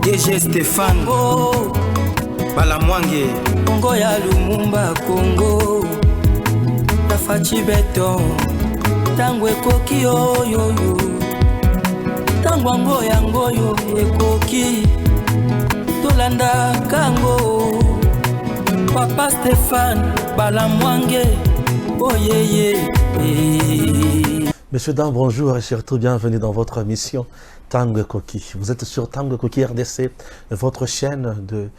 DG Stéphane Balamwange Congo ya Lumumba Congo Tafachi Beton Tango ekoki oyoyo Tango ango yango yo ekoki Tolanda kango Papa Stéphane Balamwange Oh yeah. Messieurs, dames, bonjour et surtout bienvenue dans votre émission Tango Koki. Vous êtes sur Tango Koki RDC, votre chaîne de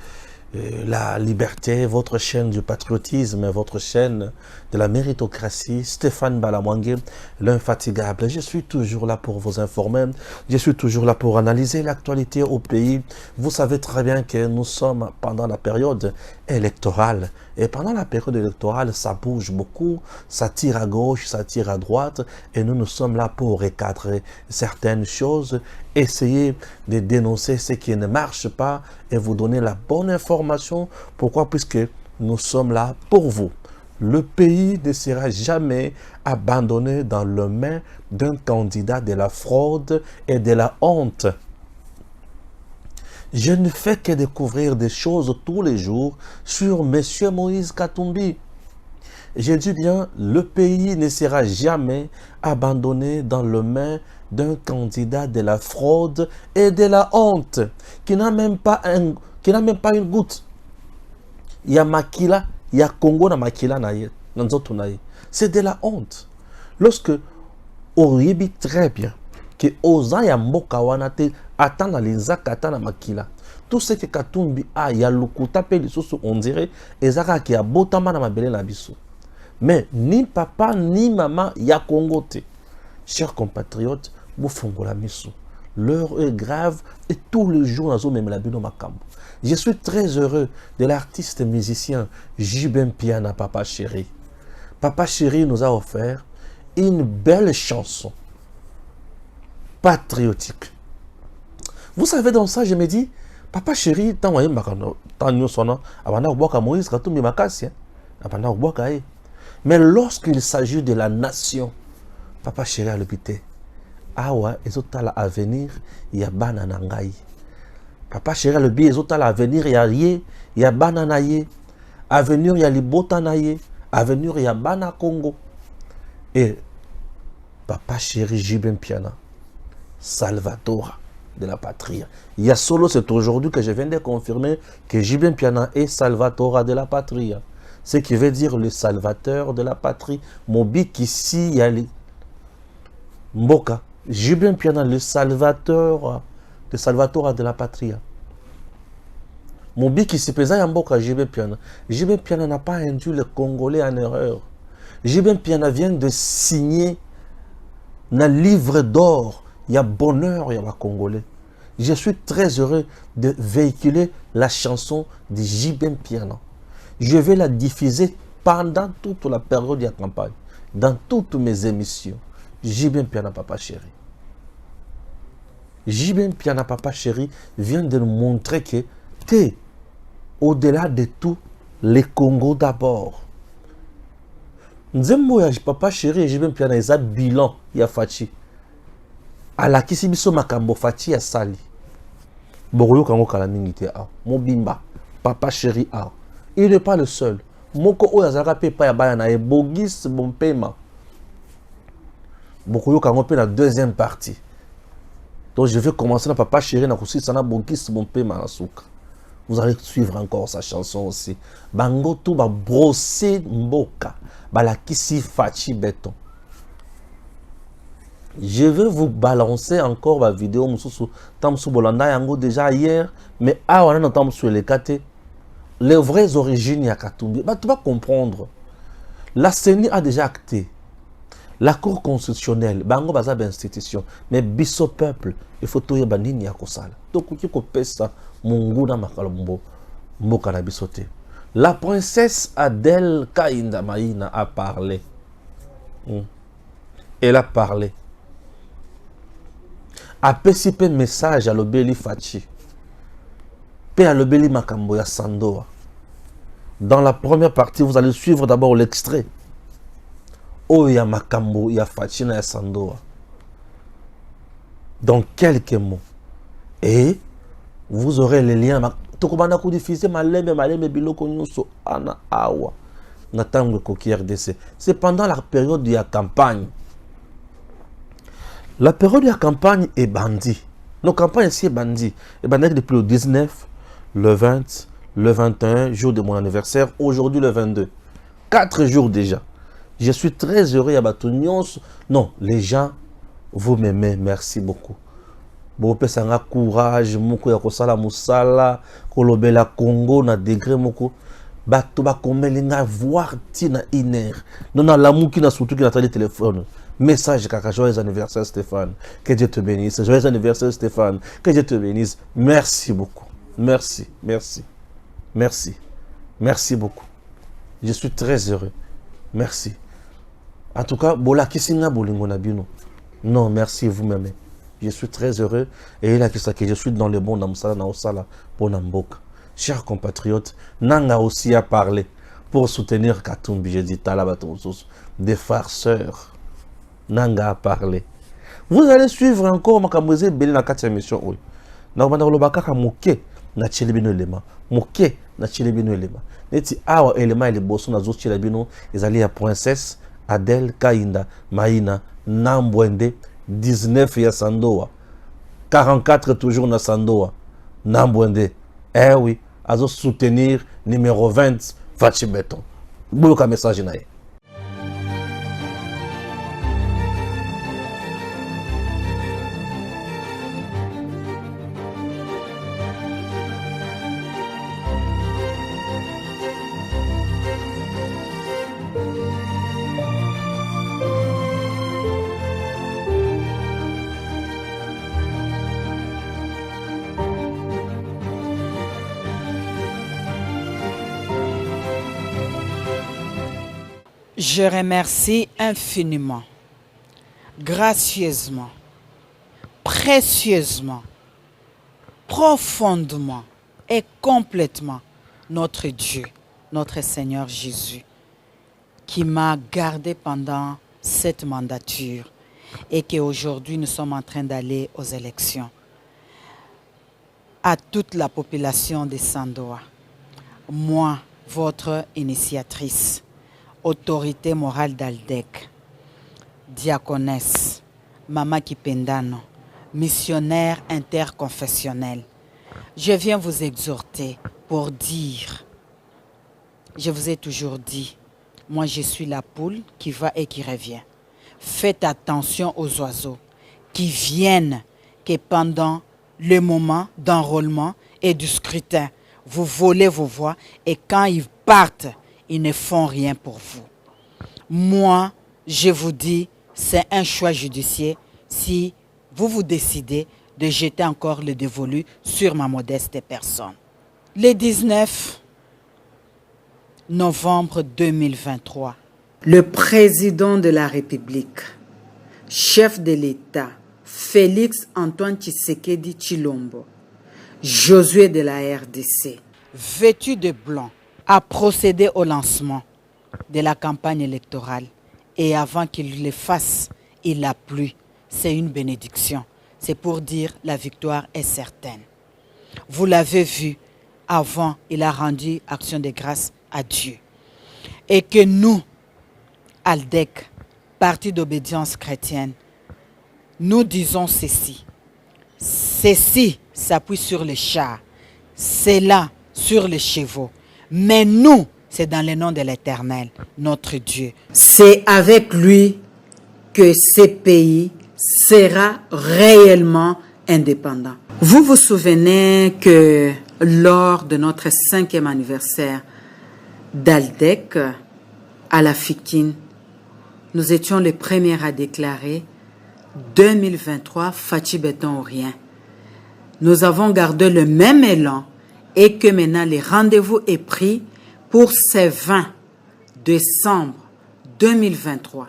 la liberté, votre chaîne du patriotisme, votre chaîne de la méritocratie. Stéphane Balamwange, l'infatigable. Je suis toujours là pour vous informer, je suis toujours là pour analyser l'actualité au pays. Vous savez très bien que nous sommes pendant la période électorale. Et pendant la période électorale, ça bouge beaucoup, ça tire à gauche, ça tire à droite. Et nous sommes là pour recadrer certaines choses, essayer de dénoncer ce qui ne marche pas et vous donner la bonne information. Pourquoi? Puisque nous sommes là pour vous. Le pays ne sera jamais abandonné dans les mains d'un candidat de la fraude et de la honte. Je ne fais que découvrir des choses tous les jours sur M. Moïse Katumbi. J'ai dit bien, le pays ne sera jamais abandonné dans les mains d'un candidat de la fraude et de la honte, qui n'a même pas une goutte. Il y a Makila, il y a Congo na Makila naye, c'est de la honte. Lorsque on dit très bien que Oza ya mboka wana te atana linzaka atana makila. Tout ce que Katumbi a ya lukuta pe lisusu on dirait ezaka ki abotama na mabele na biso. Mais ni papa ni maman ya Congo te. Chers compatriotes, vous fongola miso. L'heure est grave et tous les jours nazo même la bino makambo. Je suis très heureux de l'artiste musicien Jibem Piana Papa Chéri. Papa Chéri nous a offert une belle chanson patriotique. Vous savez, dans ça, je me dis, Papa Chéri, mais lorsqu'il s'agit de la nation, Papa Chéri a l'hôpital. Awa, ezotala avenir, ya banana ngai. Papa Chéri a le bi, ezotala avenir, ya ye, ya banana ye. Avenir, ya libota na ye. Avenir, ya bana Congo. Et Papa Chéri Jibem Piana, Salvatore de la patrie. Il y a solo, c'est aujourd'hui que je viens de confirmer que Jibem Piana est Salvatore de la patrie. Ce qui veut dire le salvateur de la patrie. Mobi ici, il y a les Mboka. Jibem Piana, le salvateur de la patrie. Mobi qui se pesait en Mboka, Jibem Piana. Jibem Piana n'a pas induit les Congolais en erreur. Jibem Piana vient de signer un livre d'or. Il y a bonheur, il y a Congolais. Je suis très heureux de véhiculer la chanson de Jibem Piana. Je vais la diffuser pendant toute la période de la campagne, dans toutes mes émissions. Jibem Piana Papa Chéri. Jibem Piana Papa Chéri vient de nous montrer que t'es au-delà de tout, les Congo d'abord. Nzembo ya Papa Chéri et Jibem Piana, ils ont bilan, il y a Fachi. ala kisi biso makambo fati ya sali boroyo kango kala mingite a mobimba Papa Chéri a il n'est pas le seul moko oyo azalaka pe pa ya bana na ebogis bompema boroyo kango pe na deuxième partie. Donc je vais commencer na Papa Chéri na kusi sana bogis bompema na suka. Vous allez suivre encore sa chanson aussi. Bango tout ba brosser mboka bala kisi fati beton. Je vais vous balancer encore ma vidéo mususu tamsu bolanda yango déjà hier, mais ah on entend sur les kate les vraies origines ya Katumbi. Bah tu vas comprendre. La CENI a déjà acté. La Cour constitutionnelle, bango baza ba institution, mais biso peuple, il faut toyer banini ya kosala. Donc qui ko pesa mungu na makalombo mboka na bisote. La princesse Adèle Kainda Maïna a parlé. Elle a parlé. Apesi pe message à l'obéli Fachi. Pe à l'obéli Makambo ya Sandoa. Dans la première partie, vous allez suivre d'abord l'extrait. Oh ya Makambo ya Fachi na ya Sandoa. Dans quelques mots. Et Vous aurez les liens. Tokobana ko diffuser maleme biloko nyonso ana awa. Natango koki RDC. C'est pendant la période de la campagne. La période de la campagne est bandit. Nos campagnes ici est bandit. Et bandit depuis le 19, le 20, le 21, jour de mon anniversaire. Aujourd'hui le 22. 4 jours déjà. Je suis très heureux à Batunions. Non, les gens, vous m'aimez. Merci beaucoup. Bon, pesanga courage, moko ya kosala musala, kolobela Congo na degré moko. Bato ba komelinga voir tina iner. Non na l'amour qui na surtout qui na télé téléphone. Message kaka, joyeux anniversaire Stéphane. Que Dieu te bénisse. Joyeux anniversaire Stéphane. Que Dieu te bénisse. Merci beaucoup. Merci, merci. Merci. Merci beaucoup. Je suis très heureux. Merci. En tout cas, bola kisinga bolingo na bino. Non, merci vous-même. Je suis très heureux et là que je suis dans le bon namsala na osala pour Namboka. Chers compatriotes, Nanga aussi a parlé pour soutenir Katumbi. J'ai dit Talabatos, des farceurs. Nanga a parlé. Vous allez suivre encore Makamouze Beli na 4e émission. Oui. Na banda lobaka moke na chelebino elema. Moke na chelebino elema. Neti awa elema ele bosso na zo chelebino ezali ya princesse Adèle Kainda Maïna Nambwende 19 ya Sandoa 44 toujours na Sandoa Nambwende. Eh oui, azo soutenir numéro 20 Fachi Beton. Bouloka message nae. Je remercie infiniment, gracieusement, précieusement, profondément et complètement notre Dieu, notre Seigneur Jésus, qui m'a gardé pendant cette mandature et qu'aujourd'hui nous sommes en train d'aller aux élections. À toute la population de Sandoa, moi, votre initiatrice, autorité morale d'Aldec, diaconesse, Mama Kipendano, missionnaire interconfessionnel, je viens vous exhorter pour dire, je vous ai toujours dit, moi je suis la poule qui va et qui revient. Faites attention aux oiseaux qui viennent que pendant le moment d'enrôlement et du scrutin, vous volez vos voix et quand ils partent, ils ne font rien pour vous. Moi, je vous dis, c'est un choix judiciaire si vous vous décidez de jeter encore le dévolu sur ma modeste personne. Le 19 novembre 2023, le président de la République, chef de l'État, Félix Antoine Tshisekedi Tshilombo, Josué de la RDC, vêtu de blanc, a procédé au lancement de la campagne électorale. Et avant qu'il le fasse, il a plu. C'est une bénédiction. C'est pour dire la victoire est certaine. Vous l'avez vu, avant, il a rendu action de grâce à Dieu. Et que nous, Aldec, Parti d'obédience chrétienne, nous disons ceci. Ceci s'appuie sur les chars, cela sur les chevaux. Mais nous, c'est dans le nom de l'Éternel, notre Dieu. C'est avec lui que ce pays sera réellement indépendant. Vous vous souvenez que lors de notre 5e anniversaire d'Aldec à la Fikine, nous étions les premiers à déclarer 2023 Fachi Beton ou rien. Nous avons gardé le même élan et que maintenant le rendez-vous est pris pour ce 20 décembre 2023.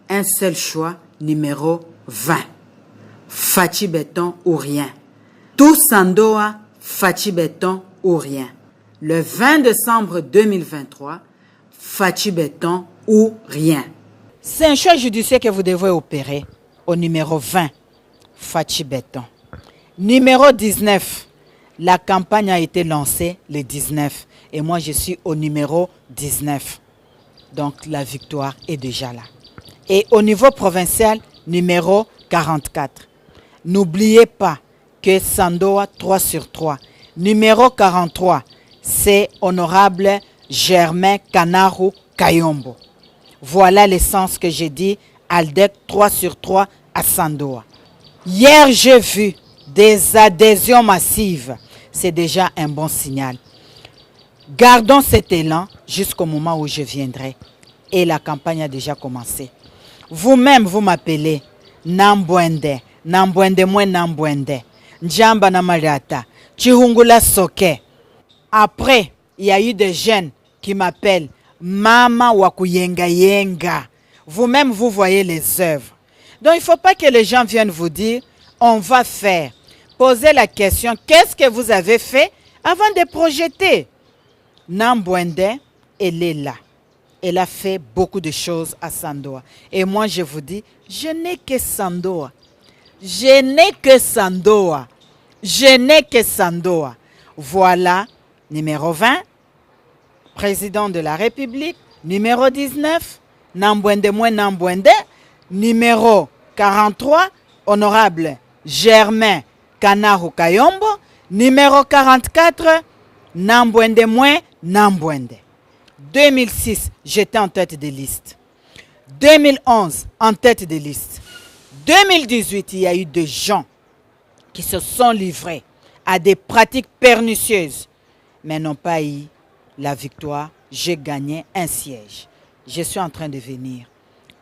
Un seul choix, numéro 20. Fachi Beton ou rien. Tout Sandoa, Fachi Beton ou rien. Le 20 décembre 2023, Fachi Beton ou rien. C'est un choix judiciaire que vous devez opérer au numéro 20, Fachi Beton. Numéro 19, La campagne a été lancée le 19 et moi je suis au numéro 19. Donc la victoire est déjà là. Et au niveau provincial, numéro 44. N'oubliez pas que Sandoa 3 sur 3. Numéro 43, c'est honorable Germain Kanaru Kayombo. Voilà le sens que j'ai dit, Aldec 3 sur 3 à Sandoa. Hier, j'ai vu des adhésions massives. C'est déjà un bon signal. Gardons cet élan jusqu'au moment où je viendrai. Et la campagne a déjà commencé. Vous-même, vous m'appelez Nambwende. Nambwende mwe Nambwende. Njamba na Mariata. Chihungula Soke. Après, il y a eu des jeunes qui m'appellent Mama Wakuyenga Yenga. Vous-même, vous voyez les œuvres. Donc, il ne faut pas que les gens viennent vous dire, on va faire. Posez la question, qu'est-ce que vous avez fait avant de projeter? Nambwende, elle est là. Elle a fait beaucoup de choses à Sandoa. Et moi, je vous dis, je n'ai que Sandoa. Je n'ai que Sandoa. Je n'ai que Sandoa. Voilà, numéro 20, président de la République. Numéro 19, Nambwende mwe Nambwende. Numéro 43, honorable Germain Kanaru Kayombo. Numéro 44, Nambwende mwe Nambwende. 2006, j'étais en tête de liste. 2011, en tête de liste. 2018, il y a eu des gens qui se sont livrés à des pratiques pernicieuses, mais n'ont pas eu la victoire. J'ai gagné un siège. Je suis en train de venir.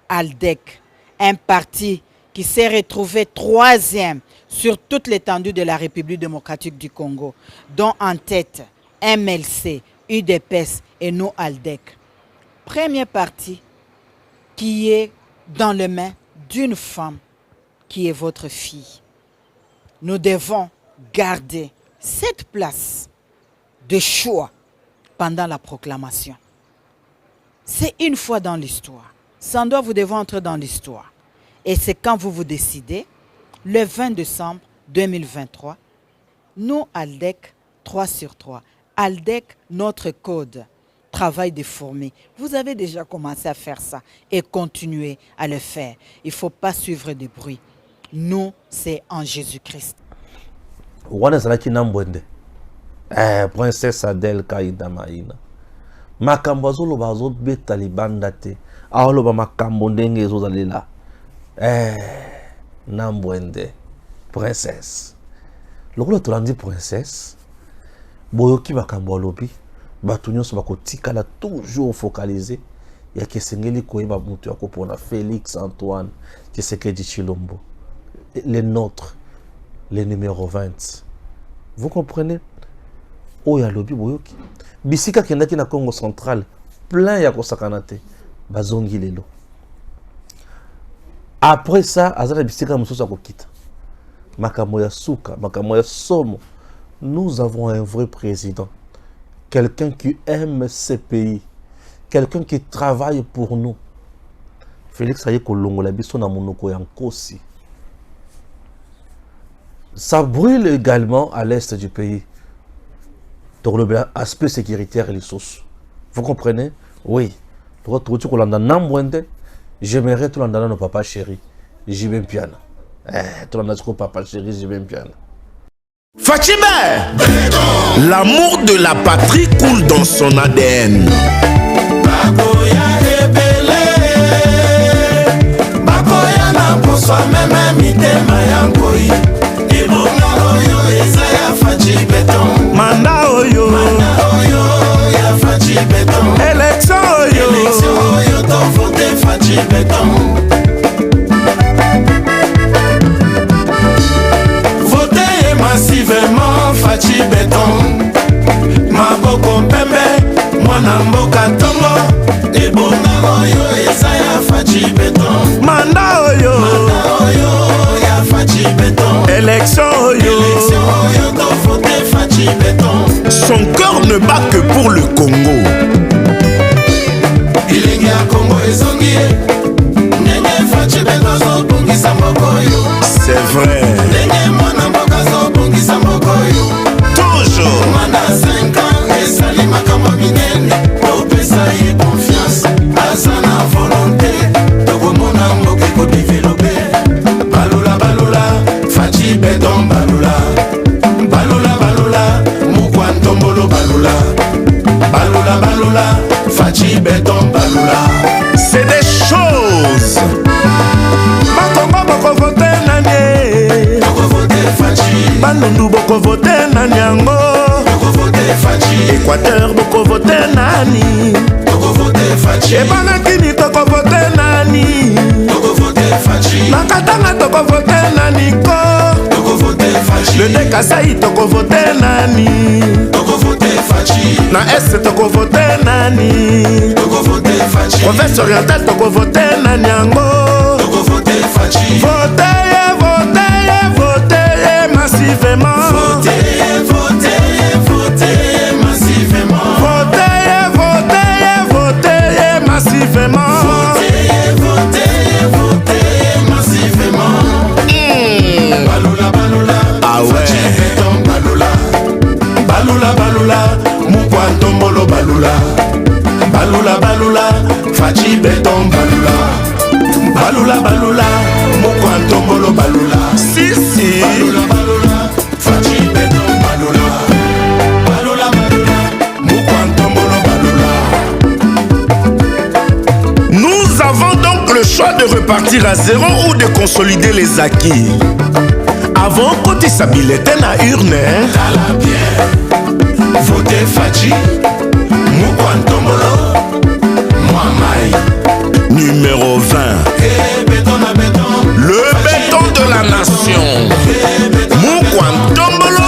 Aldec, un parti qui s'est retrouvé 3e sur toute l'étendue de la République démocratique du Congo, dont en tête MLC, UDPS et nous Aldec. Premier parti qui est dans les mains d'une femme qui est votre fille. Nous devons garder cette place de choix pendant la proclamation. C'est une fois dans l'histoire. Sans doute, vous devez entrer dans l'histoire. Et c'est quand vous vous décidez, le 20 décembre 2023, nous, Aldec, 3 sur 3. Aldec, notre code, travail des fourmis. Vous avez déjà commencé à faire ça et continuez à le faire. Il ne faut pas suivre des bruits. Nous, c'est en Jésus-Christ. Wana zalaki Nambwende. Princesse Adèle Kaïda Maïna. Makambo azoloba azobeta libanda te. Aoloba makambo ndenge ezozalela. Nambwende. Princesse. Lokola tolandi princesse. Boyoki makambo alobi. Bato nyonso bakotikala toujours focalisé. Ya kesengeli koyeba mutu ya kopona Félix Antoine Tshisekedi Tshilombo. Les nôtres. Les numéros 20. Vous comprenez? Oya lobi boyoki. Bisika kendaki na Congo central. Plein ya kosakana te. Bazongi lelo. Après ça, azala bisika mususu akokita. Makambo ya suka, makambo ya somo. Nous avons un vrai président. Quelqu'un qui aime ce pays. Quelqu'un qui travaille pour nous. Félix aye kolongola biso na monoko ya nkosi. Ça brûle également à l'est du pays. Donc l'aspect sécuritaire et les sources. Vous comprenez? Oui. J'aimerais tout l'endroit nos papa chéri. J'y vais bien. Tout l'endroit papa chéri, j'y vais bien. Fachibe! L'amour de la patrie coule dans son ADN. Bakoya ebele, bakoya na poswa meme mitema yankoi. Ibonga oyo ezaya Fachibe ton. Manda oyo ya Fachibe ton. Élection oyo to vote Fachibe ton. Votez massivement Fachibe ton. Maboko pembe, mwana mboka tongo. Ibonga oyo ezaya Fachibe ton. Manda oyo ya Fachibe ton. Élection oyo to vote Fachibe ton. Son cœur ne bat que pour le Congo. Ilenge ya Congo ezongi. Nenge Fachibe tozo bungisa moko yo. C'est vrai. Nenge mwana mboka zo bungisa moko yo. yango Équateur bokovote nani Ebanakini tokovote nani Nakatanga tokovote nani ko Le Dekasai tokovote nani Na Est tokovote nani Province orientale tokovote nani yango Votez, votez, votez massivement Votez, votez, votez massivement. Votez, votez, votez massivement Votez, votez, votez massivement. Balula, balula. Ah ouais. Fachi Béton, balula. Balula, balula. Mukwantombolo, balula. Balula, balula. Fachi Béton, balula. Balula, balula. Mukwantombolo, balula. Si, si Balula, balula. Fachi Béton, balula. Balula, balula. Mukwantombolo, balula. Nous avons donc le choix de repartir à zéro ou de consolider les acquis. Avant côté sa bulletin à urne Tala bien. Votez Fachi. Mukwantombolo. Mwamai. numéro 20. Béton à béton. Le béton de la nation. Mukwantombolo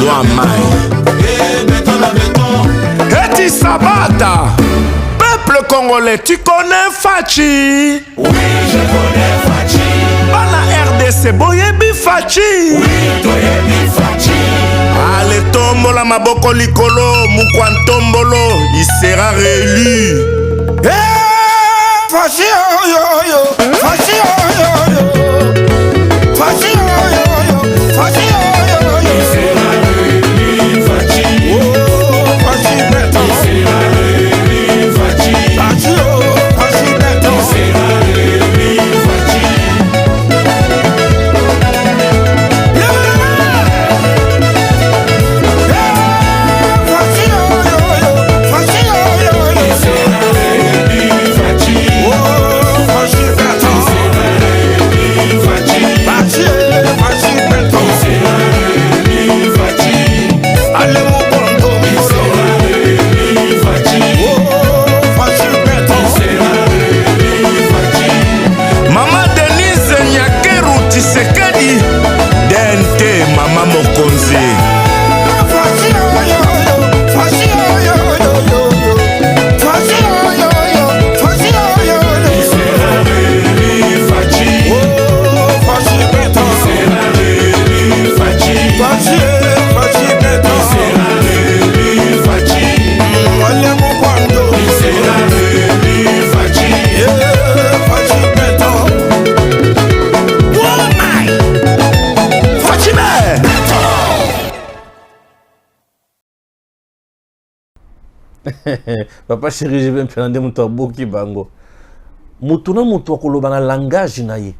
Mwamai. Béton à béton. Eti Sabata. Peuple congolais, tu connais Fachi? Oui, je connais Fachi. Bana RDC boyebi Fachi. Oui, toyebi Fachi. Allez tombola maboko likolo Mukwantombolo, il sera réélu. Fachi, oh yo yo. Fachi, oh yo yo. Fachi, oh yo yo. Fachi, oh yo yo. Il sera réélu, Fachi. Oh, Fachi béton. Il sera réélu, Fachi. Fachi, oh, Fachi béton. Il sera réélu, Fachi. Fachi, oh yo yo. Fachi, oh yo yo. Il sera réélu, Fachi. Oh, Fachi béton. Il sera réélu, Fachi. Fachi, Fachi béton. Il sera réélu, Fachi. Allez mon bondo. Il sera réélu, Fachi. Oh, Fachi béton. Il sera réélu, Fachi. Mama Denise Nyakeru Tshisekedi Dente Mama Mokonzi. Fachi, oh yo yo. Fachi, oh yo yo yo yo. Fachi, oh yo yo. Fachi, oh yo yo. Il sera réélu, Fachi. Oh, Fachi béton. Il sera réélu, Fachi. Fachi, Fachi béton. Il sera réélu, Fachi. Allez mon bondo. Il sera réélu, Fachi. Fachi béton. Oh my. Fachi Bé. Papa chéri, je vais me prendre mon tabou qui bango. Mutuna mutu akoloba na langage na ye.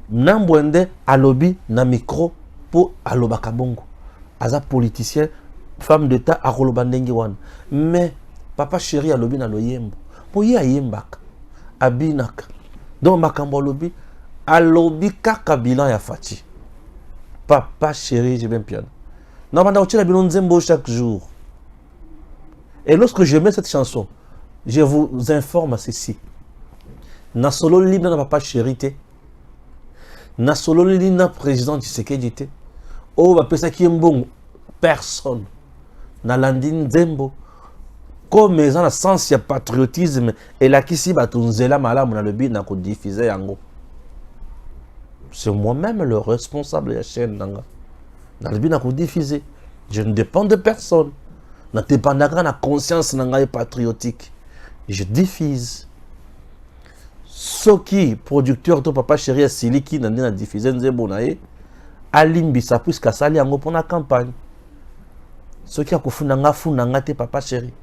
Nambwende alobi na micro po aloba kabongo. Aza politicien, femme d'état akoloba ndenge wana. Mais papa chéri alobi na loyembo. Po ye ayembaka. Abinaka. Donc makambo alobi kaka bilan ya Fachi. Papa chéri, je vais me prendre. Non, mais on bilan nzembo chaque jour. Et lorsque je mets cette chanson, je vous informe à ceci. Na solo libre na papa chérité. Na solo libre na président Tshisekedi te. Oh, bah pesa qui est bon. Personne. Na landine nzembo. Comme ils ont le sens de patriotisme et la kisi batunzela malamu na le but na ko diffuser yango. C'est moi-même le responsable de la chaîne nanga. Dans le but na ko diffuser. Je ne dépends de personne. Na dépendaka na conscience nanga patriotique. Je diffuse. Soki producteur to papa chéri ya siliki na ndina diffuser nzembo na ye alimbisa puisque sali yango pour la campagne. Soki akofuna nga funa nga te papa chéri.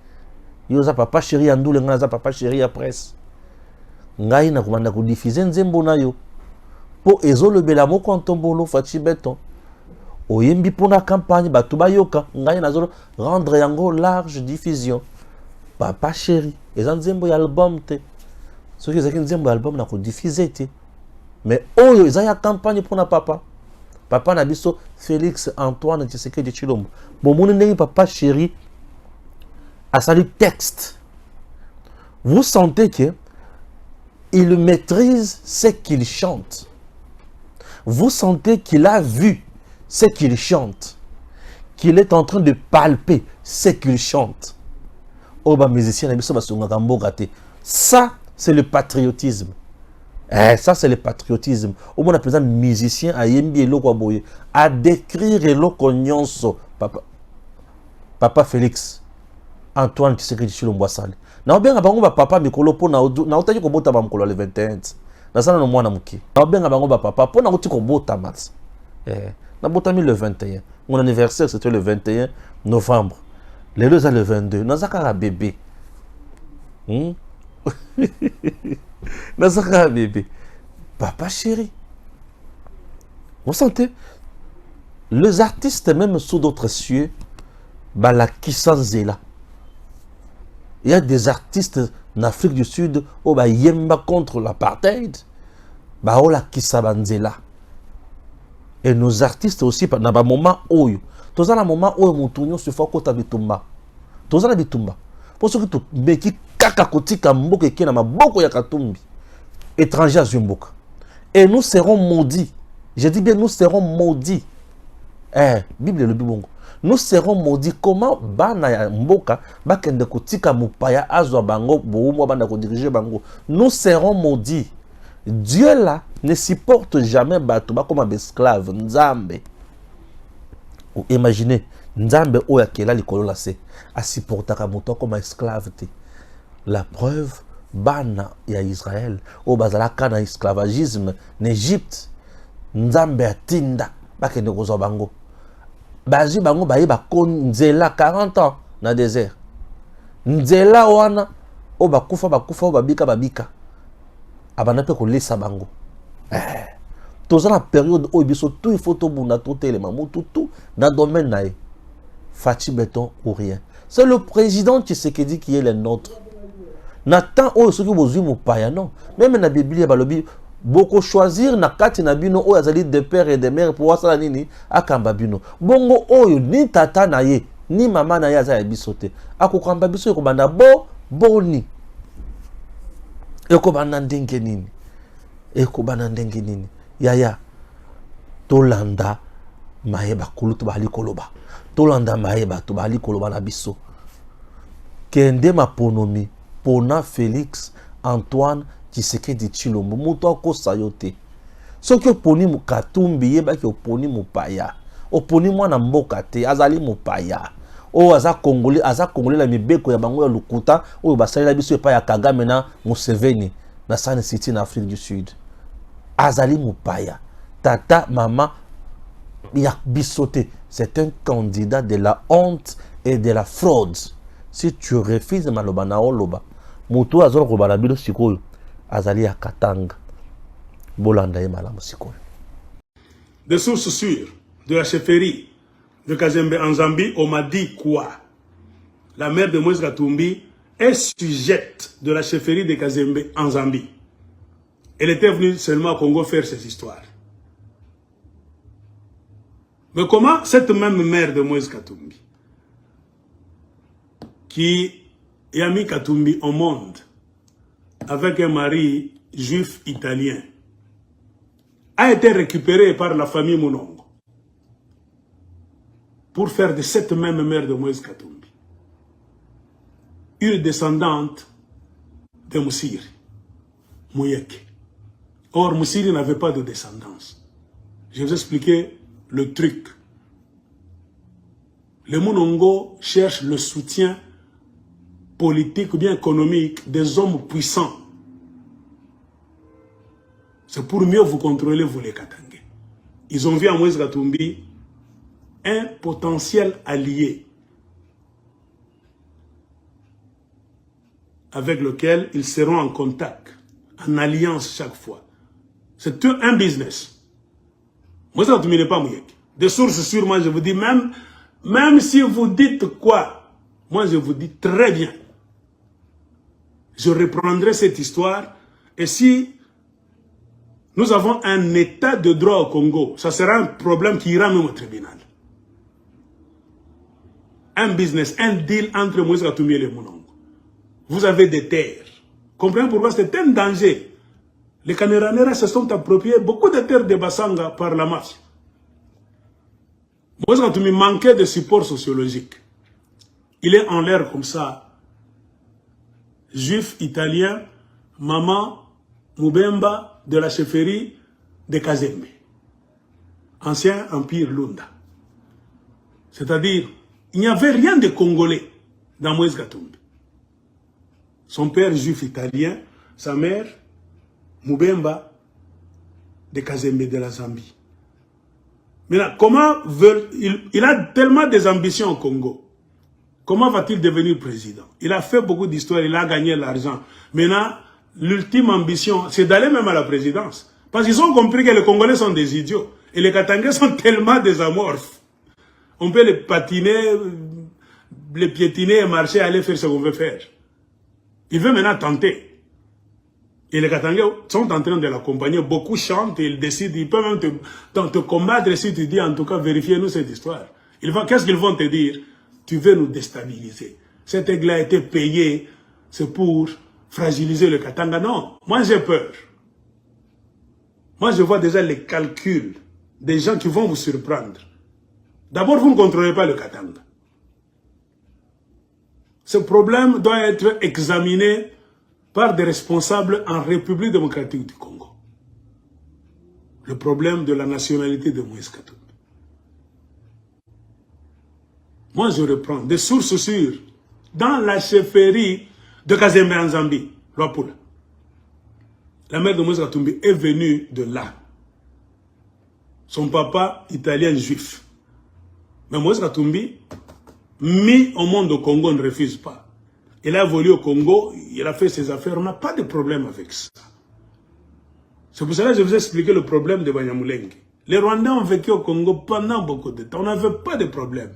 Yo za papa chéri ya ndule nga za papa chéri ya presse. Ngai na komanda ko diffuser nzembo na yo. Po ezolobela Mukwantombolo Fachi Béton. Oyembi pour la campagne batu bayoka ngai nazo rendre yango large diffusion. Papa chéri, eza nzembo ya album te. Soki ezaki nzembo ya album na ko diffuser te. Mais oyo eza ya campagne pour na papa. Papa Nabiso, Félix Antoine Tshisekedi Tshilombo. Bon, mon papa chéri, à salut texte. Vous sentez que il maîtrise ce qu'il chante. Vous sentez qu'il a vu ce qu'il chante. Qu'il est en train de palper ce qu'il chante. Oh, bah, musicien, ça, c'est le patriotisme. Ça, c'est le patriotisme. Au moins, on appelle ça musicien à yembi et loko aboye. À décrire et loko nyonso. Papa Félix Antoine Tshisekedi Tshilombo Sali. Na obenga bango ba papa mikolo po na otaki ko bota ba mukolo le 21. Na sana no mwana muki. Na obenga bango ba papa po na otiki ko bota mat. Na botami le 21. Mon anniversaire c'était le 21 novembre. Les deux le 22. Na zakara bébé. Na zakara bébé. Papa chéri. Vous sentez? Les artistes même sous d'autres cieux, bah la Kisanzela. Il y a des artistes en Afrique du Sud où bah yemba contre l'apartheid, bah oh la Kisabanzela. Et nos artistes aussi, dans un moment où, dans un moment où mon tournion se fait côté bitumba, dans un bitumba. Pour ceux qui tu meki kaka kotika mboka qui na maboko ya katumbi, étranger à Zumboka. Et nous serons maudits. Je dis bien nous serons maudits. Bible le bibongo. Nous serons maudits. Comment bana ya mboka bakende kotika mupaya azwa bango boumwa banda ko diriger bango. Nous serons maudits. Dieu là ne supporte jamais bato comme esclave nzambe. Ou imaginez nzambe oya kela likolo la se a supportaka moto comme esclave te. La preuve bana ya Israël o bazalaka na esclavagisme en Égypte nzambe atinda bakende kozwa bango. Bazi bango baye bakon nzela 40 ans na désert. Nzela wana o bakufa babika. Abana pe ko lesa bango. Toza na période où biso tout il faut to bunda to telema tout dans domaine nae. Fati béton ou rien. C'est le président Tshisekedi qui est le nôtre. Nathan o soki bozui mopaya non. Même na Bible balobi beaucoup choisir na kati na bino o azali de père et de mère pour wasala nini akamba bino. Bongo oyo ni tata na ye ni mama na ye aza ya bisote. Akokamba biso ko banda boni. Eko bana ndenge nini yaya tolanda mayeba kulutu bali koloba tolanda mayeba to bali koloba na biso kende maponomi pona Félix Antoine Tshisekedi Tshilombo muto akosa yo te soki oponi mukatumbi yebaki oponi mupaya oponi mwana mboka te azali mupaya o aza congolais la mibeko ya bango ya lukuta o basalela biso epa ya Kagame na Museveni na Sun City na Afrique du Sud. Azali mupaya tata mama ya bisote, c'est un candidat de la honte et de la fraude. Si tu refuses maloba na oloba mutu azolo ko bala bilo sikoyo azali ya katanga bolanda ye malamu sikoyo. Des sources sûres de la chefferie de Kazembe en Zambie, on m'a dit quoi? La mère de Moïse Katumbi est sujette de la chefferie de Kazembe en Zambie. Elle était venue seulement au Congo faire ses histoires. Mais comment cette même mère de Moïse Katumbi, qui a mis Katumbi au monde avec un mari juif italien, a été récupérée par la famille Monongo pour faire de cette même mère de Moïse Katumbi une descendante de Moussiri, Mouyeke. Or, Moussiri n'avait pas de descendance. Je vais vous expliquer le truc. Les Monongo cherchent le soutien politique ou bien économique des hommes puissants. C'est pour mieux vous contrôler, vous les Katangais. Ils ont vu à Moïse Katumbi un potentiel allié avec lequel ils seront en contact, en alliance chaque fois. C'est un business. Moïse Katumbi n'est pas Mouyek. Des sources sûres, moi je vous dis, même si vous dites quoi, moi je vous dis très bien. Je reprendrai cette histoire et si Nous avons un état de droit au Congo. Ça sera un problème qui ira même au tribunal. Un business, un deal entre Moïse Katumbi et les Monongo. Vous avez des terres. Comprenez pourquoi c'est un danger. Les Kaneranera se sont appropriés beaucoup de terres de Bassanga par la mafia. Moïse Katumbi manquait de support sociologique. Il est en l'air comme ça. Juif, italien, maman, Mubemba, de la chefferie de Kazembe. Ancien empire Lunda. C'est-à-dire, il n'y avait rien de congolais dans Moïse Katumbi. Son père juif italien, sa mère, Mubemba, de Kazembe de la Zambie. Maintenant, comment il a tellement des ambitions au Congo. Comment va-t-il devenir président? Il a fait beaucoup d'histoires, il a gagné l'argent. Maintenant, l'ultime ambition, c'est d'aller même à la présidence. Parce qu'ils ont compris que les Congolais sont des idiots. Et les Katangais sont tellement des amorphes. On peut les patiner, les piétiner et marcher, aller faire ce qu'on veut faire. Il veut maintenant tenter. Et les Katangais sont en train de l'accompagner. Beaucoup chantent et ils décident. Ils peuvent même te combattre si tu dis, en tout cas, vérifiez-nous cette histoire. Qu'est-ce qu'ils vont te dire? Tu veux nous déstabiliser. Cet aigle a été payé, c'est pour fragiliser le Katanga. Non, moi j'ai peur. Moi je vois déjà les calculs des gens qui vont vous surprendre. D'abord, vous ne contrôlez pas le Katanga. Ce problème doit être examiné par des responsables en République démocratique du Congo. Le problème de la nationalité de Moïse Katumbi. Moi, je reprends des sources sûres dans la chefferie de Kazembe en Zambie, Luapula. La mère de Moïse Katumbi est venue de là. Son papa, italien juif. Mais Moïse Katumbi, mis au monde au Congo, ne refuse pas. Il a évolué au Congo, il a fait ses affaires, on n'a pas de problème avec ça. C'est pour cela que je vous ai expliqué le problème de Banyamulenge. Les Rwandais ont vécu au Congo pendant beaucoup de temps, on n'avait pas de problème.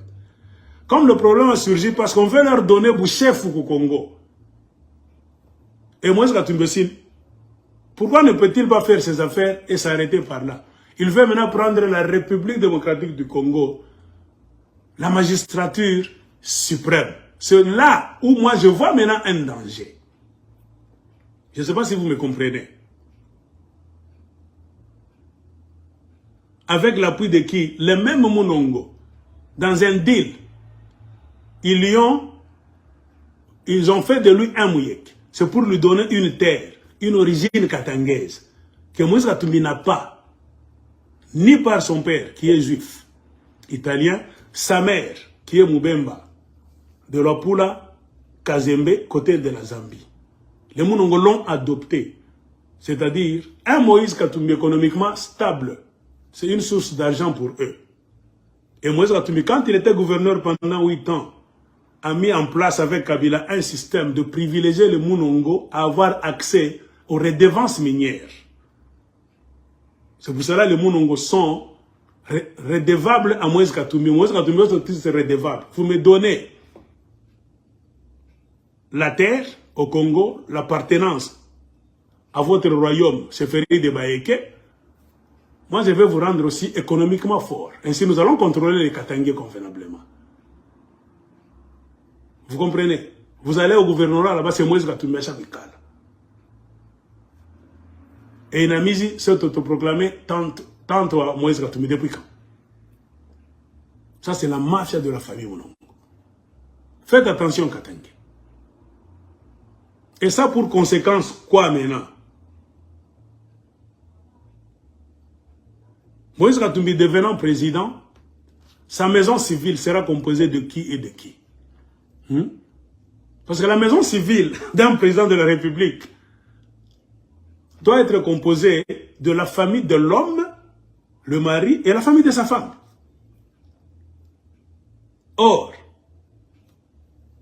Comme le problème a surgi parce qu'on veut leur donner chef au Congo. Et Moïse Katumbi aussi, pourquoi ne peut-il pas faire ses affaires et s'arrêter par là? Il veut maintenant prendre la République démocratique du Congo, la magistrature suprême. C'est là où moi je vois maintenant un danger. Je ne sais pas si vous me comprenez. Avec l'appui de qui? Les mêmes Monongo. Dans un deal, ils ont fait de lui un mouyek. C'est pour lui donner une terre, une origine katangaise, que Moïse Katumbi n'a pas, ni par son père, qui est juif, italien, sa mère, qui est Mubemba, de Luapula, Kazembe, côté de la Zambie. Les Monongo l'ont adopté, c'est-à-dire un Moïse Katumbi économiquement stable. C'est une source d'argent pour eux. Et Moïse Katumbi, quand il était gouverneur pendant 8 ans, a mis en place avec Kabila un système de privilégier les Monongo à avoir accès aux redevances minières. C'est pour cela que les Monongo sont redevables à Moïse Katumbi. Moïse Katumbi est redevable. Vous me donnez la terre au Congo, l'appartenance à votre royaume, chefferie de Baeke. Moi, je vais vous rendre aussi économiquement fort. Ainsi, nous allons contrôler les Katangais convenablement. Vous comprenez? Vous allez au gouvernorat là-bas, c'est Moïse Katumbi à chaque cas. Et Inamizi s'est autoproclamé tantôt à Moïse Katumbi depuis quand? Ça, c'est la mafia de la famille Monongo. Faites attention, Katangais. Et ça pour conséquence, quoi maintenant? Moïse Katumbi devenant président, sa maison civile sera composée de qui et de qui? Parce que la maison civile d'un président de la République doit être composée de la famille de l'homme, le mari et la famille de sa femme. Or,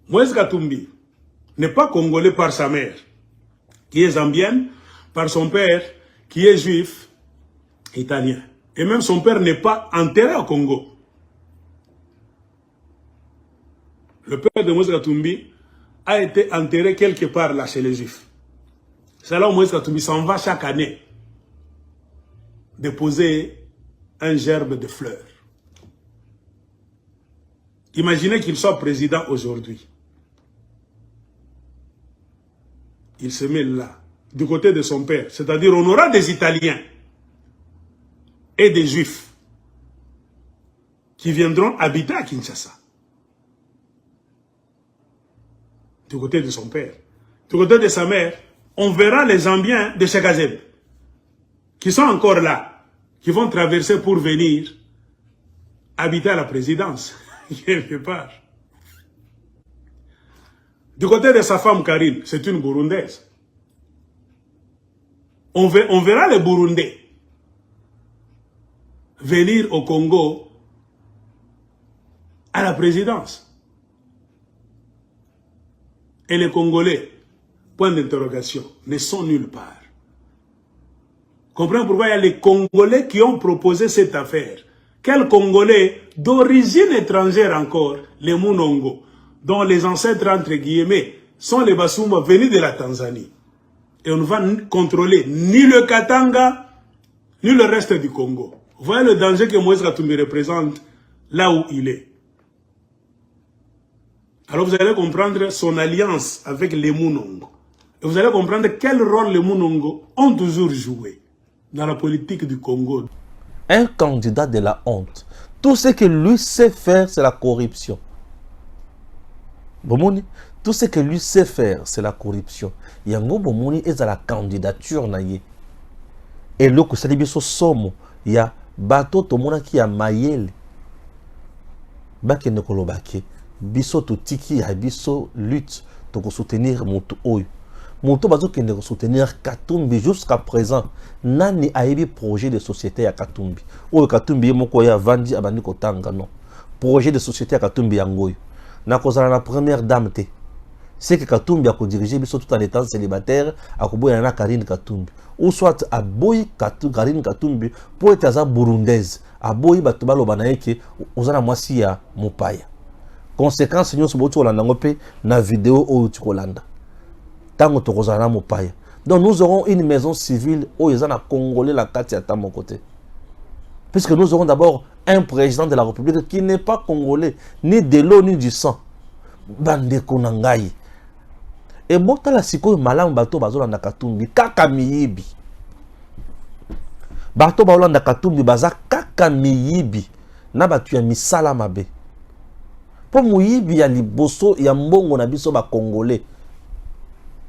Moïse Katumbi n'est pas congolais par sa mère, qui est zambienne, par son père, qui est juif, italien. Et même son père n'est pas enterré au Congo. Le père de Moïse Katumbi a été enterré quelque part là chez les Juifs. C'est là où Moïse Katumbi s'en va chaque année. déposer un gerbe de fleurs. Imaginez qu'il soit président aujourd'hui. Il se met là, du côté de son père. C'est-à-dire, on aura des Italiens et des Juifs qui viendront habiter à Kinshasa. Du côté de son père. Du côté de sa mère, on verra les Zambiens de Chekazeb qui sont encore là, qui vont traverser pour venir habiter à la présidence, quelque part. Du côté de sa femme Karine, c'est une Burundaise. On verra les Burundais venir au Congo à la présidence. Et les Congolais, point d'interrogation, ne sont nulle part. Comprenez pourquoi il y a les Congolais qui ont proposé cette affaire. Quels Congolais d'origine étrangère encore, les Munongo, dont les ancêtres, entre guillemets, sont les Basumba venus de la Tanzanie. Et on ne va contrôler ni le Katanga, ni le reste du Congo. Vous voyez le danger que Moïse Katumbi représente là où il est. Alors vous allez comprendre son alliance avec les Munongo. Et vous allez comprendre quel rôle les Munongo ont toujours joué dans la politique du Congo. Un candidat de la honte. Tout ce que lui sait faire, c'est la corruption. Bomoni, tout ce que lui sait faire, c'est la corruption. Yango Bomoni est à la candidature naïe. Et le que biso somo, il y a bateau tomona qui a mayele. Bake ne kolobake. Biso to tiki ya biso lutte to soutenir moto oyo. Moto bazo kende ko soutenir Katumbi jusqu'à présent. Nani ayebi projet de société ya Katumbi. Oyo Katumbi moko ya vandi abandi kotanga non. Projet de société ya Katumbi yangoyo. Na kozala na première dame te. C'est que Katumbi a diriger biso tout en étant célibataire, a koboya na Karine Katumbi. Ou soit a boy Karine Katumbi pour être aza burundaise. A boy bato baloba na yeke ozana mwasi ya mopaya. Conséquence nous sommes na vidéo au Tikolanda. Tango tokozana mopaya. Donc nous aurons une maison civile où ils ont congolais la carte à mon côté. Puisque nous aurons d'abord un président de la République qui n'est pas congolais, ni de l'eau ni du sang. Bande konangai. Et bota la siko malam bato bazola na Katumbi kaka miyibi. Bato bazola na Katumbi baza kaka miyibi. Na batu ya misala mabe. Pour muyibi ya liboso ya mbongo na biso ba congolais.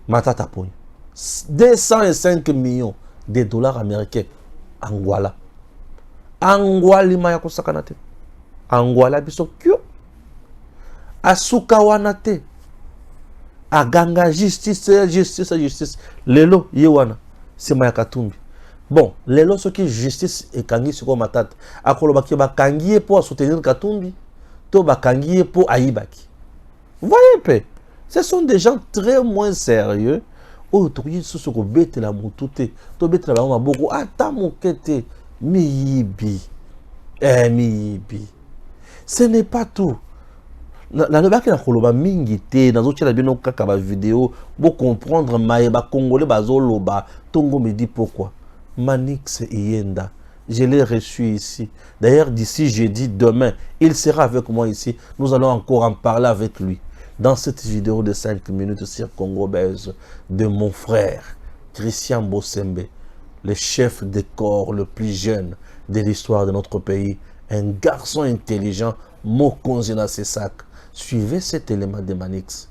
Matata ponyo. 205 millions de dollars américains. Angola. Angola maya kosakanate. Angola biso kyo. Asuka wanate. Aganga justice. Lelo yewana. C'est maya Katumbi. Bon, lelo ce qui justice et kangi siko matata. Akolobaki ba kangi pour soutenir Katumbi. To ba kangi pour aibaki. Vous voyez peu. Ce sont des gens très moins sérieux. Oh, tu dis ce que bête la moutouté. Tu bête la maboko. Ata mokete. Miyibi. Miyibi. Ce n'est pas tout. Na le baki na koloba mingi te. Na zotia la bino kaka ba vidéo. Pour comprendre maeba congolais bazoloba. Tongo me dit pourquoi. Manix Yenda. Je l'ai reçu ici. D'ailleurs, d'ici jeudi, demain, il sera avec moi ici. Nous allons encore en parler avec lui. Dans cette vidéo de 5 minutes sur Congo Belge de mon frère, Christian Bossembe, le chef de corps le plus jeune de l'histoire de notre pays, un garçon intelligent, Mokonzi na Sesak. Suivez cet élément de Manix.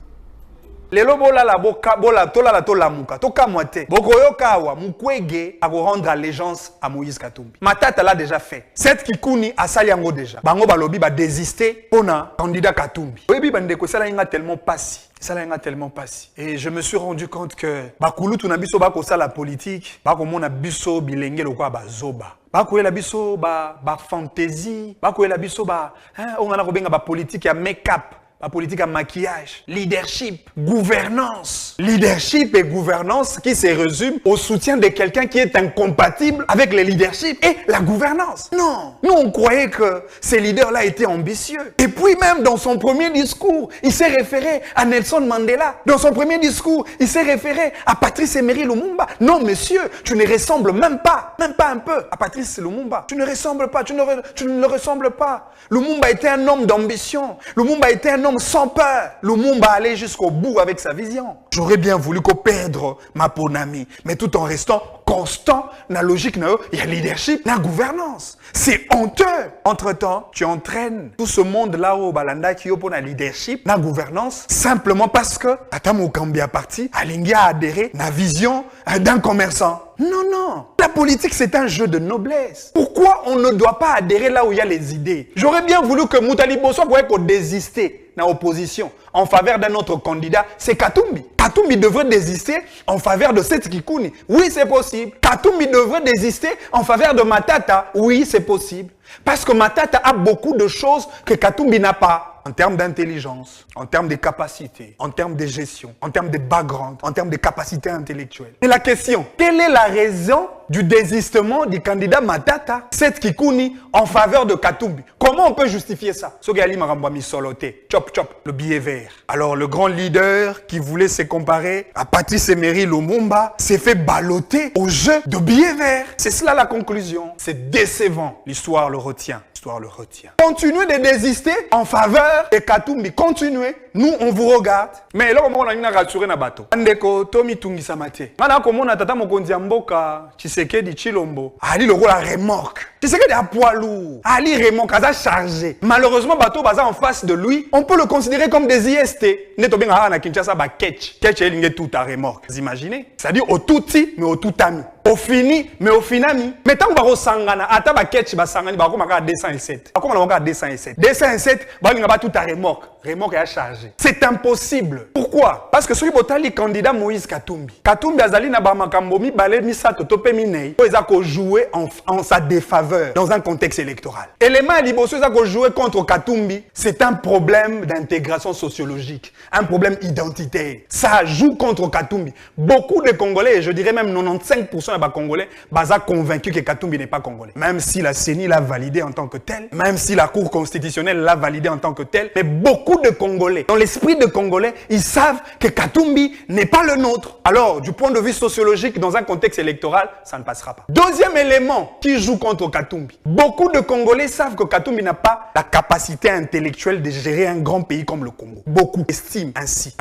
Lelo bola la boka bola tola la tola muka toka moite bokoyoka wa mukwege a rendre allégeance à Moïse Katumbi. Matata l'a déjà fait. Cette kikuni asali yango déjà. Bango balobi ba désister pona candidat Katumbi. Oyebi bandeko sala inga tellement passi. Ça l'a tellement passé. Et je me suis rendu compte que bakulu tuna biso bako sala politique, bako mona biso bilenge lokwa bazoba. Bako la biso ba fantaisie, bako la biso ba on a ko benga ba politique ya make-up. La politique à maquillage, leadership, gouvernance. Leadership et gouvernance qui se résument au soutien de quelqu'un qui est incompatible avec le leadership et la gouvernance. Non, nous on croyait que ces leaders-là étaient ambitieux. Et puis même dans son premier discours, il s'est référé à Nelson Mandela. Dans son premier discours, il s'est référé à Patrice Emery Lumumba. Non monsieur, tu ne ressembles même pas un peu à Patrice Lumumba. Tu ne ressembles pas, tu ne le ressembles pas. Lumumba était un homme d'ambition. Lumumba était un homme sans peur. Lumumba allait jusqu'au bout avec sa vision. J'aurais bien voulu qu'on perdre ma Ponami, mais tout en restant constant dans la logique, il y a leadership, la gouvernance. C'est honteux. Entre-temps, tu entraînes tout ce monde-là au Balanda qui est pour la leadership, la gouvernance, simplement parce que Atamu Kambia parti, Alingi a adhéré à la vision d'un commerçant. Non, non. La politique, c'est un jeu de noblesse. Pourquoi on ne doit pas adhérer là où il y a les idées? J'aurais bien voulu que Moutali Bosso pourrait qu'on désister dans l'opposition en faveur d'un autre candidat, c'est Katumbi. Katumbi devrait désister en faveur de Seth Kikouni. Oui, c'est possible. Katumbi devrait désister en faveur de Matata. Oui, c'est possible. Parce que Matata a beaucoup de choses que Katumbi n'a pas. En termes d'intelligence, en termes de capacité, en termes de gestion, en termes de background, en termes de capacité intellectuelle. Et la question, quelle est la raison du désistement du candidat Matata, Seth Kikouni, en faveur de Katumbi? Comment on peut justifier ça? Sogali Marambami Soloté, chop chop, le billet vert. Alors le grand leader qui voulait se comparer à Patrice Emery Lumumba s'est fait balloter au jeu de billet vert. C'est cela la conclusion. C'est décevant. L'histoire le retient. L'histoire le retient. Continuez de désister en faveur de Katumbi. Continuez. Nous, on vous regarde. Mais là, on a rassuré na bateau. Andeko, Tomi Tungisa Mate. Mana komona tata mokonzi mboka, Tshisekedi Tshilombo. Ali le rôle à remorque. Tshisekedi a poids lourd. Ali remorque, a chargé. Malheureusement, bateau baza en face de lui, on peut le considérer comme des IST. Neto benga na Kinshasa ba ketch. Ketch elinge tout à remorque. Vous imaginez? C'est-à-dire au touti, mais au toutami. Au fini, mais au finami. Mais tant que sangana, ata ba ketch ba sangani, ba komaka 207. Ba komaka 207. 207, ba linga ba tout à remorque. Remorque a chargé. C'est impossible. Pourquoi? Parce que celui qui est candidat Moïse Katumbi. Katumbi azali na ba makambo mi balé mi sa totope minei. Il a joué en sa défaveur dans un contexte électoral. Élément liboso il a joué contre Katumbi, c'est un problème d'intégration sociologique, un problème identitaire. Ça joue contre Katumbi. Beaucoup de Congolais, et je dirais même 95% des Congolais, sont convaincus que Katumbi n'est pas congolais. Même si la CENI l'a validé en tant que tel, même si la Cour constitutionnelle l'a validé en tant que tel, mais beaucoup de Congolais, dans l'esprit de Congolais, ils savent que Katumbi n'est pas le nôtre. Alors, du point de vue sociologique, dans un contexte électoral, ça ne passera pas. Deuxième élément qui joue contre Katumbi. Beaucoup de Congolais savent que Katumbi n'a pas la capacité intellectuelle de gérer un grand pays comme le Congo. Beaucoup estiment ainsi.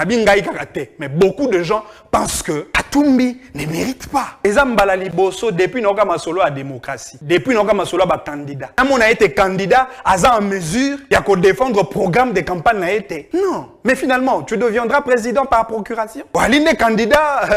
Mais beaucoup de gens pensent que Katumbi ne mérite pas. Ezambala Liboso, depuis Noga Masolo à démocratie, depuis Noga Masolo à candidat. On a été candidat, à en mesure, il y a qu'à défendre le programme de campagne. Non. Mais finalement, tu deviendras président par procuration. Ou un candidat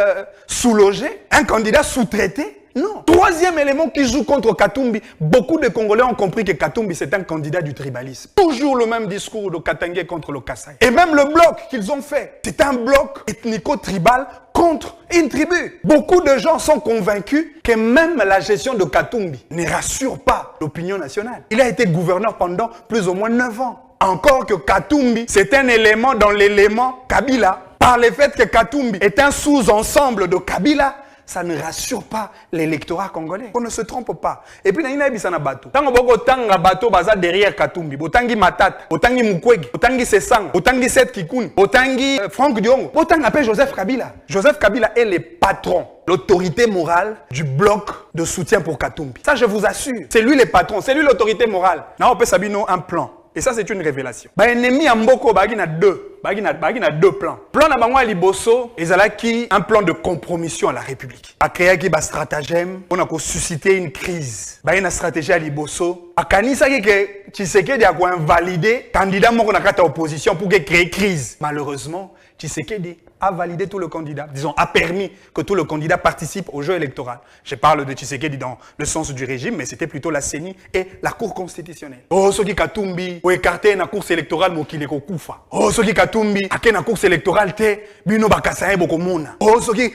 sous-logé, un candidat sous-traité. Non. Troisième élément qui joue contre Katumbi, beaucoup de Congolais ont compris que Katumbi c'est un candidat du tribalisme. Toujours le même discours de Katangé contre le Kassai. Et même le bloc qu'ils ont fait, c'est un bloc ethnico-tribal contre une tribu. Beaucoup de gens sont convaincus que même la gestion de Katumbi ne rassure pas l'opinion nationale. Il a été gouverneur pendant plus ou moins 9 ans. Encore que Katumbi, c'est un élément dans l'élément Kabila. Par le fait que Katumbi est un sous-ensemble de Kabila, ça ne rassure pas l'électorat congolais. On ne se trompe pas. Et puis, il y a un bateau. Tant que bateau baza derrière Katumbi, botangi Matata, botangi Mukwege, botangi Sesang, botangi Seth Kikouni, botangi Franck Diongo, botangi appelle Joseph Kabila. Joseph Kabila est le patron, l'autorité morale du bloc de soutien pour Katumbi. Ça, je vous assure. C'est lui le patron, c'est lui l'autorité morale. Là, on peut s'abino un plan. Et ça, c'est une révélation. Ennemi Mboko, bagina deux plans. Plan na bango liboso, ezalaki un plan de compromission à la République. A créé qui ba stratagème, on a suscité une crise. Ba une stratégie à liboso. A kanisa que Tshisekedi a invalidé candidat moko na kata opposition pour créer crise. Malheureusement, Tshisekedi a validé tout le candidat, disons, a permis que tout le candidat participe au jeu électoral. Je parle de Tshisekedi dans le sens du régime, mais c'était plutôt la CENI et la Cour constitutionnelle. Oh, ceux qui Katumbi, ou écarté na course électorale, mokile ko kufa. Oh, ceux qui Katumbi a na course électorale te bino bakasaye bokomona. Oh soki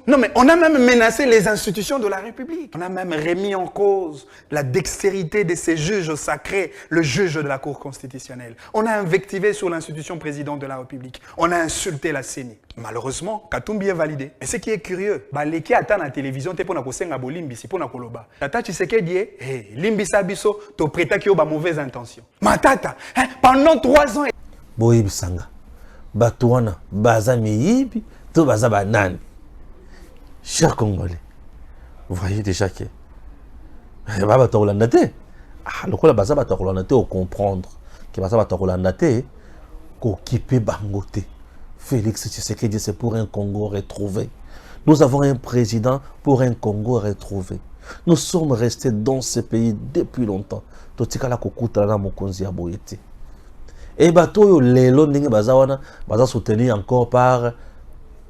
non mais on a même menacé les institutions de la République. On a même remis en cause la dextérité de ces juges sacrés, le juge de la Cour constitutionnelle. On a invectivé sur l'institution président de la République. On a insulté la CENI. Malheureusement, Katumbi est validé. Et ce qui est curieux, baleki ata na télévision te pona kosenga bolimbisi pona koloba. Tata Tshisekedi limbisa biso to prêta ki yo ba mauvaise intention. Matata, pendant 3 ans boyebi sanga bato wana baza miyibi to baza banani. Chers Congolais, vous voyez déjà que baba to kolanda te lokola baza bato kolanda te au comprendre que baza bato kolanda te ko kipe bango te. Félix Tshisekedi, c'est pour un Congo retrouvé. Nous avons un président pour un Congo retrouvé. Nous sommes restés dans ce pays depuis longtemps. Totikala kokuta na mokonzi ya boyete. Et bato lelo ndenge bazawana baza soutenu encore par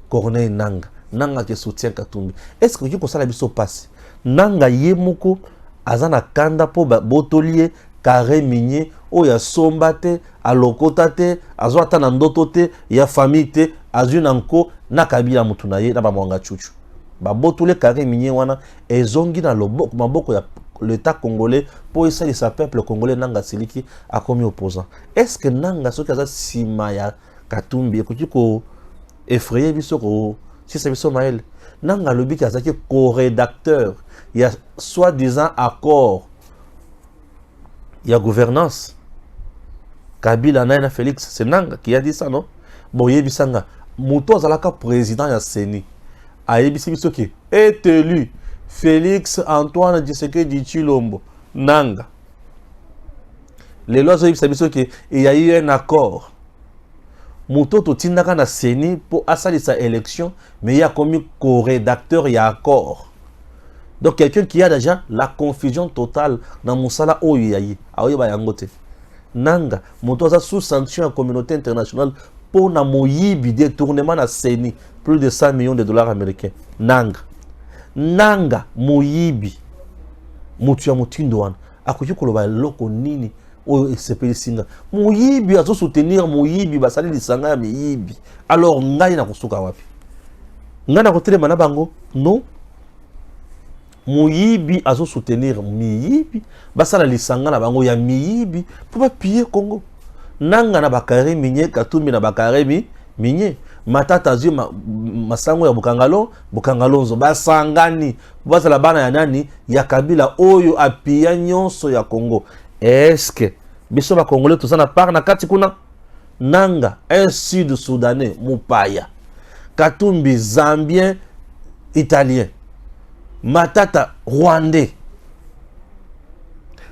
Corneille Nanga. Nanga qui soutient Katumbi. Est-ce que tu peux ça la biso passe? Nanga yemoko azana kanda po botolier carré minier o ya sombate a lokotate azwata na ndoto te ya famille te azuna nko na kabila mutu na ye na ba mwanga chuchu. Ba botole carré minier wana ezongi na loboko maboko ya l'État congolais pour essayer de sa peuple congolais Nanga Siliki a commis opposant. Est-ce que Nanga ce kaza simaya Katumbi écoute ko effrayé biso ko si c'est biso maël Nanga lobi kaza ki co-rédacteur il y a soi-disant accord il y a gouvernance Kabila na Félix c'est Nanga qui a dit ça non bon yebisanga muto azalaka président ya CENI a yebisi biso ki est élu Félix Antoine Tshisekedi Tshilombo Nanga. Les lois ont dit qu'il y a eu un accord. Moutoto Tindaka na CENI pour assalir sa élection, mais il y a comme co-rédacteur, il y a accord. Donc quelqu'un qui a déjà la confusion totale dans Moussala Oyayi, Aoye Bayangote. Nanga, Moutoza sous sanction à la communauté internationale pour na moyibi détournement na CENI, plus de 100 millions de dollars américains. Nanga. Nanga moyibi mutu ya mutindo wana akoki koloba loko nini o sepeli singa moyibi azo soutenir moyibi basali lisanga ya miyibi alors ngai na kosuka wapi ngai na kotelema na bango non moyibi azo soutenir miyibi basala lisanga na bango ya miyibi pour ba piller Congo. Nanga na bakare minye Katumbi na bakare minye matata azwi masango ya bukangalonzo basangani bazala bana ya nani ya kabila oyo apia nyonso ya Congo. Est-ce que biso ba Congolais tout ça na part na kati kuna Nanga un sud soudanais mupaya Katumbi zambien italien matata rwandais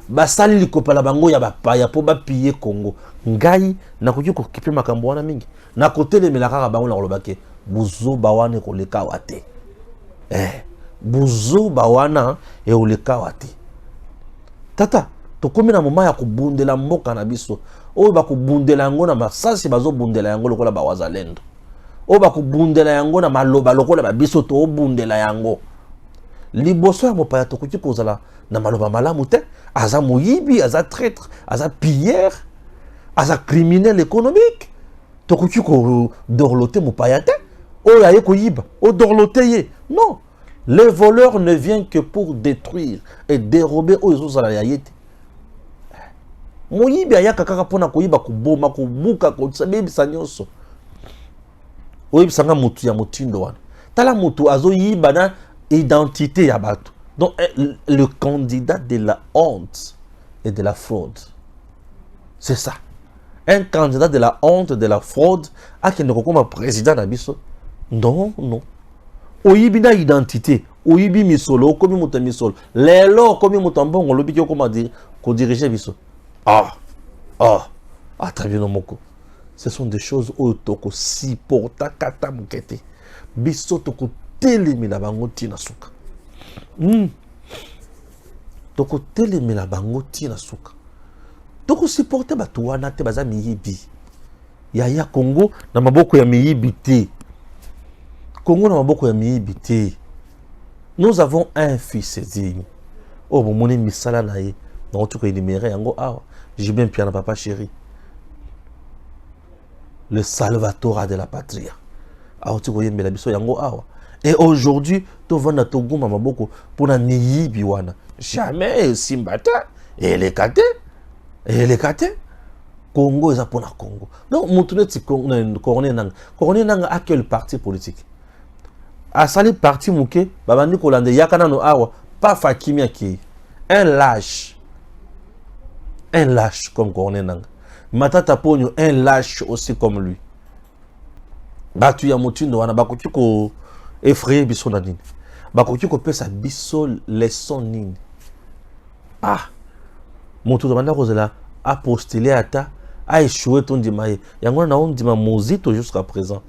basali likopala bango ya bapaya po bapiller Congo. Ngai nakoki kokipe makambo wana mingi na kotelemela kaka bango na kolobake buzo bawana koleka wate buzo bawana eoleka wate tata tokomi na moma ya kubundela mboka na biso oyo bakubundela yango na masasi bazobundela yango lokola bawazalendo oyo bakubundela yango na maloba lokola babiso toobundela yango liboso ya mopaya tokoki kozala na maloba malamu te aza moyibi aza traître aza pilleur aza criminel économique tokoki ko dorloter mopaya te oyo aye koyiba o dorloter ye non. Le voleur ne vient que pour détruire et dérober oyo ezozala ya ye te moyibi ayaka kaka mpona koyiba koboma kobuka kobebisa nyonso oyebisanga mutu ya motindo wana tala mutu azoyiba na identité ya bato. Donc le candidat de la honte et de la fraude, c'est ça. Un candidat de la honte, de la fraude, a qui ne comme président d'Abisso. Non, non. Oyibi na identité, oyibi misolo, komi muta misolo. Lelo komi mutambo on lobi ko comment dire, ko diriger biso. Très bien moko. Ce sont des choses où toko si porta kata mukete. Biso toko telemina bango tina suka. Toko telemina bango tina suka. Toko supporter batu wana te baza miyibi. Ya Congo na maboko ya miyibi te. Congo na maboko ya miyibi te. Nous avons un fils digne. Oh bon moni misala na ye. Na otuko énuméré yango awa. J'ai bien piana papa chéri. le Salvatore de la patrie. Et aujourd'hui, tu vas dans Togo Mamaboko pour na niyibi wana. Jamais Simbata et les kate. Et les kate. Congo est pour la Congo. Donc, Moutoune Corone Nanga a quel parti politique? A sali parti Mouké, Babandi Kolande Yakana no Awa, pas Fakimia qui un lâche. Un lâche comme Corone Nanga. Matata Pogno, un lâche aussi comme lui. Batu ya Moutindo, wana bakoki ko effrayer biso na nini. Bakoki ko pesa biso leçon nini. Ah, Moutou demanda Rosela a postulé à ta, a échoué ton dimaye. Yango na on dima mozito jusqu'à présent.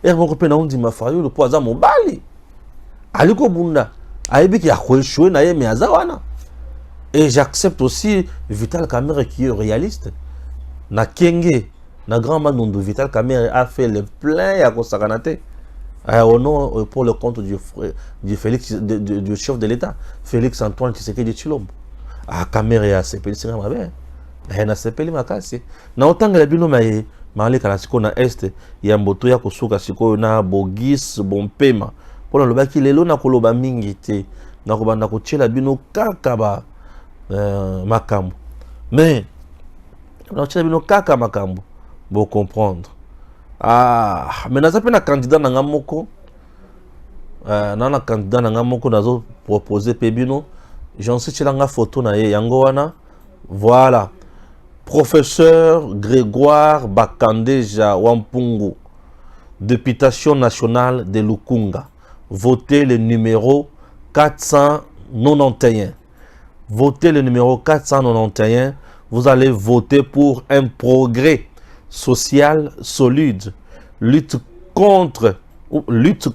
Et mon copain na on dima fayo le poisa mobali. Aliko bunda, aibi ki a échoué na ye me azawana. Et j'accepte aussi Vital Kamerhe qui est réaliste. Na Kenge, na grand Manondo, Vital Kamerhe a fait le plein à Kosakanate. Au nom, pour le compte du Félix, du chef de l'État, Félix Antoine Tshisekedi Tshilombo. Ah, Kamerhe a sepeli sira mabe. Na sepeli makasi. Na otanga la bino maye, mali kala siko na est, ya mboto ya kosuka siko na Bogis Bompema. Pona lobaki lelo na koloba mingi te. Na kobanda kotiela bino kaka ba makambo. Mais na kotiela bino kaka makambo. Bon comprendre. Ah, mais naza pe na candidat na ngamoko. Na candidat na ngamoko nazo proposer pe bino. J'en sais chelanga photo na ye yango wana. Voilà. Professeur Grégoire Bakandeja Wampungu, députation nationale de Lukunga. Votez le numéro 491. Votez le numéro 491. Vous allez voter pour un progrès social solide. Lutte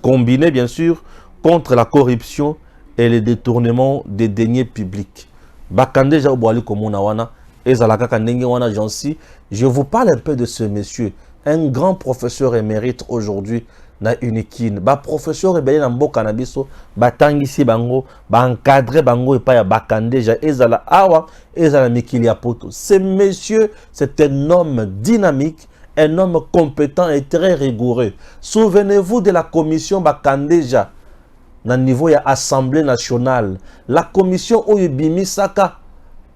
combinée, bien sûr, contre la corruption et le détournement des deniers publics. Bakandeja Obwali Komunawana. Je vous parle un peu de ce monsieur, un grand professeur émérite aujourd'hui na Unikin. Ba professeur ebele na mboka na biso, batangisi bango, ba encadrer bango et pas ya Bakandeja ezala awa, ezala mikili ya poto. Ce monsieur, c'est un homme dynamique, un homme compétent et très rigoureux. Souvenez-vous de la commission Bakandeja na niveau ya Assemblée nationale. La commission Oyebimi Saka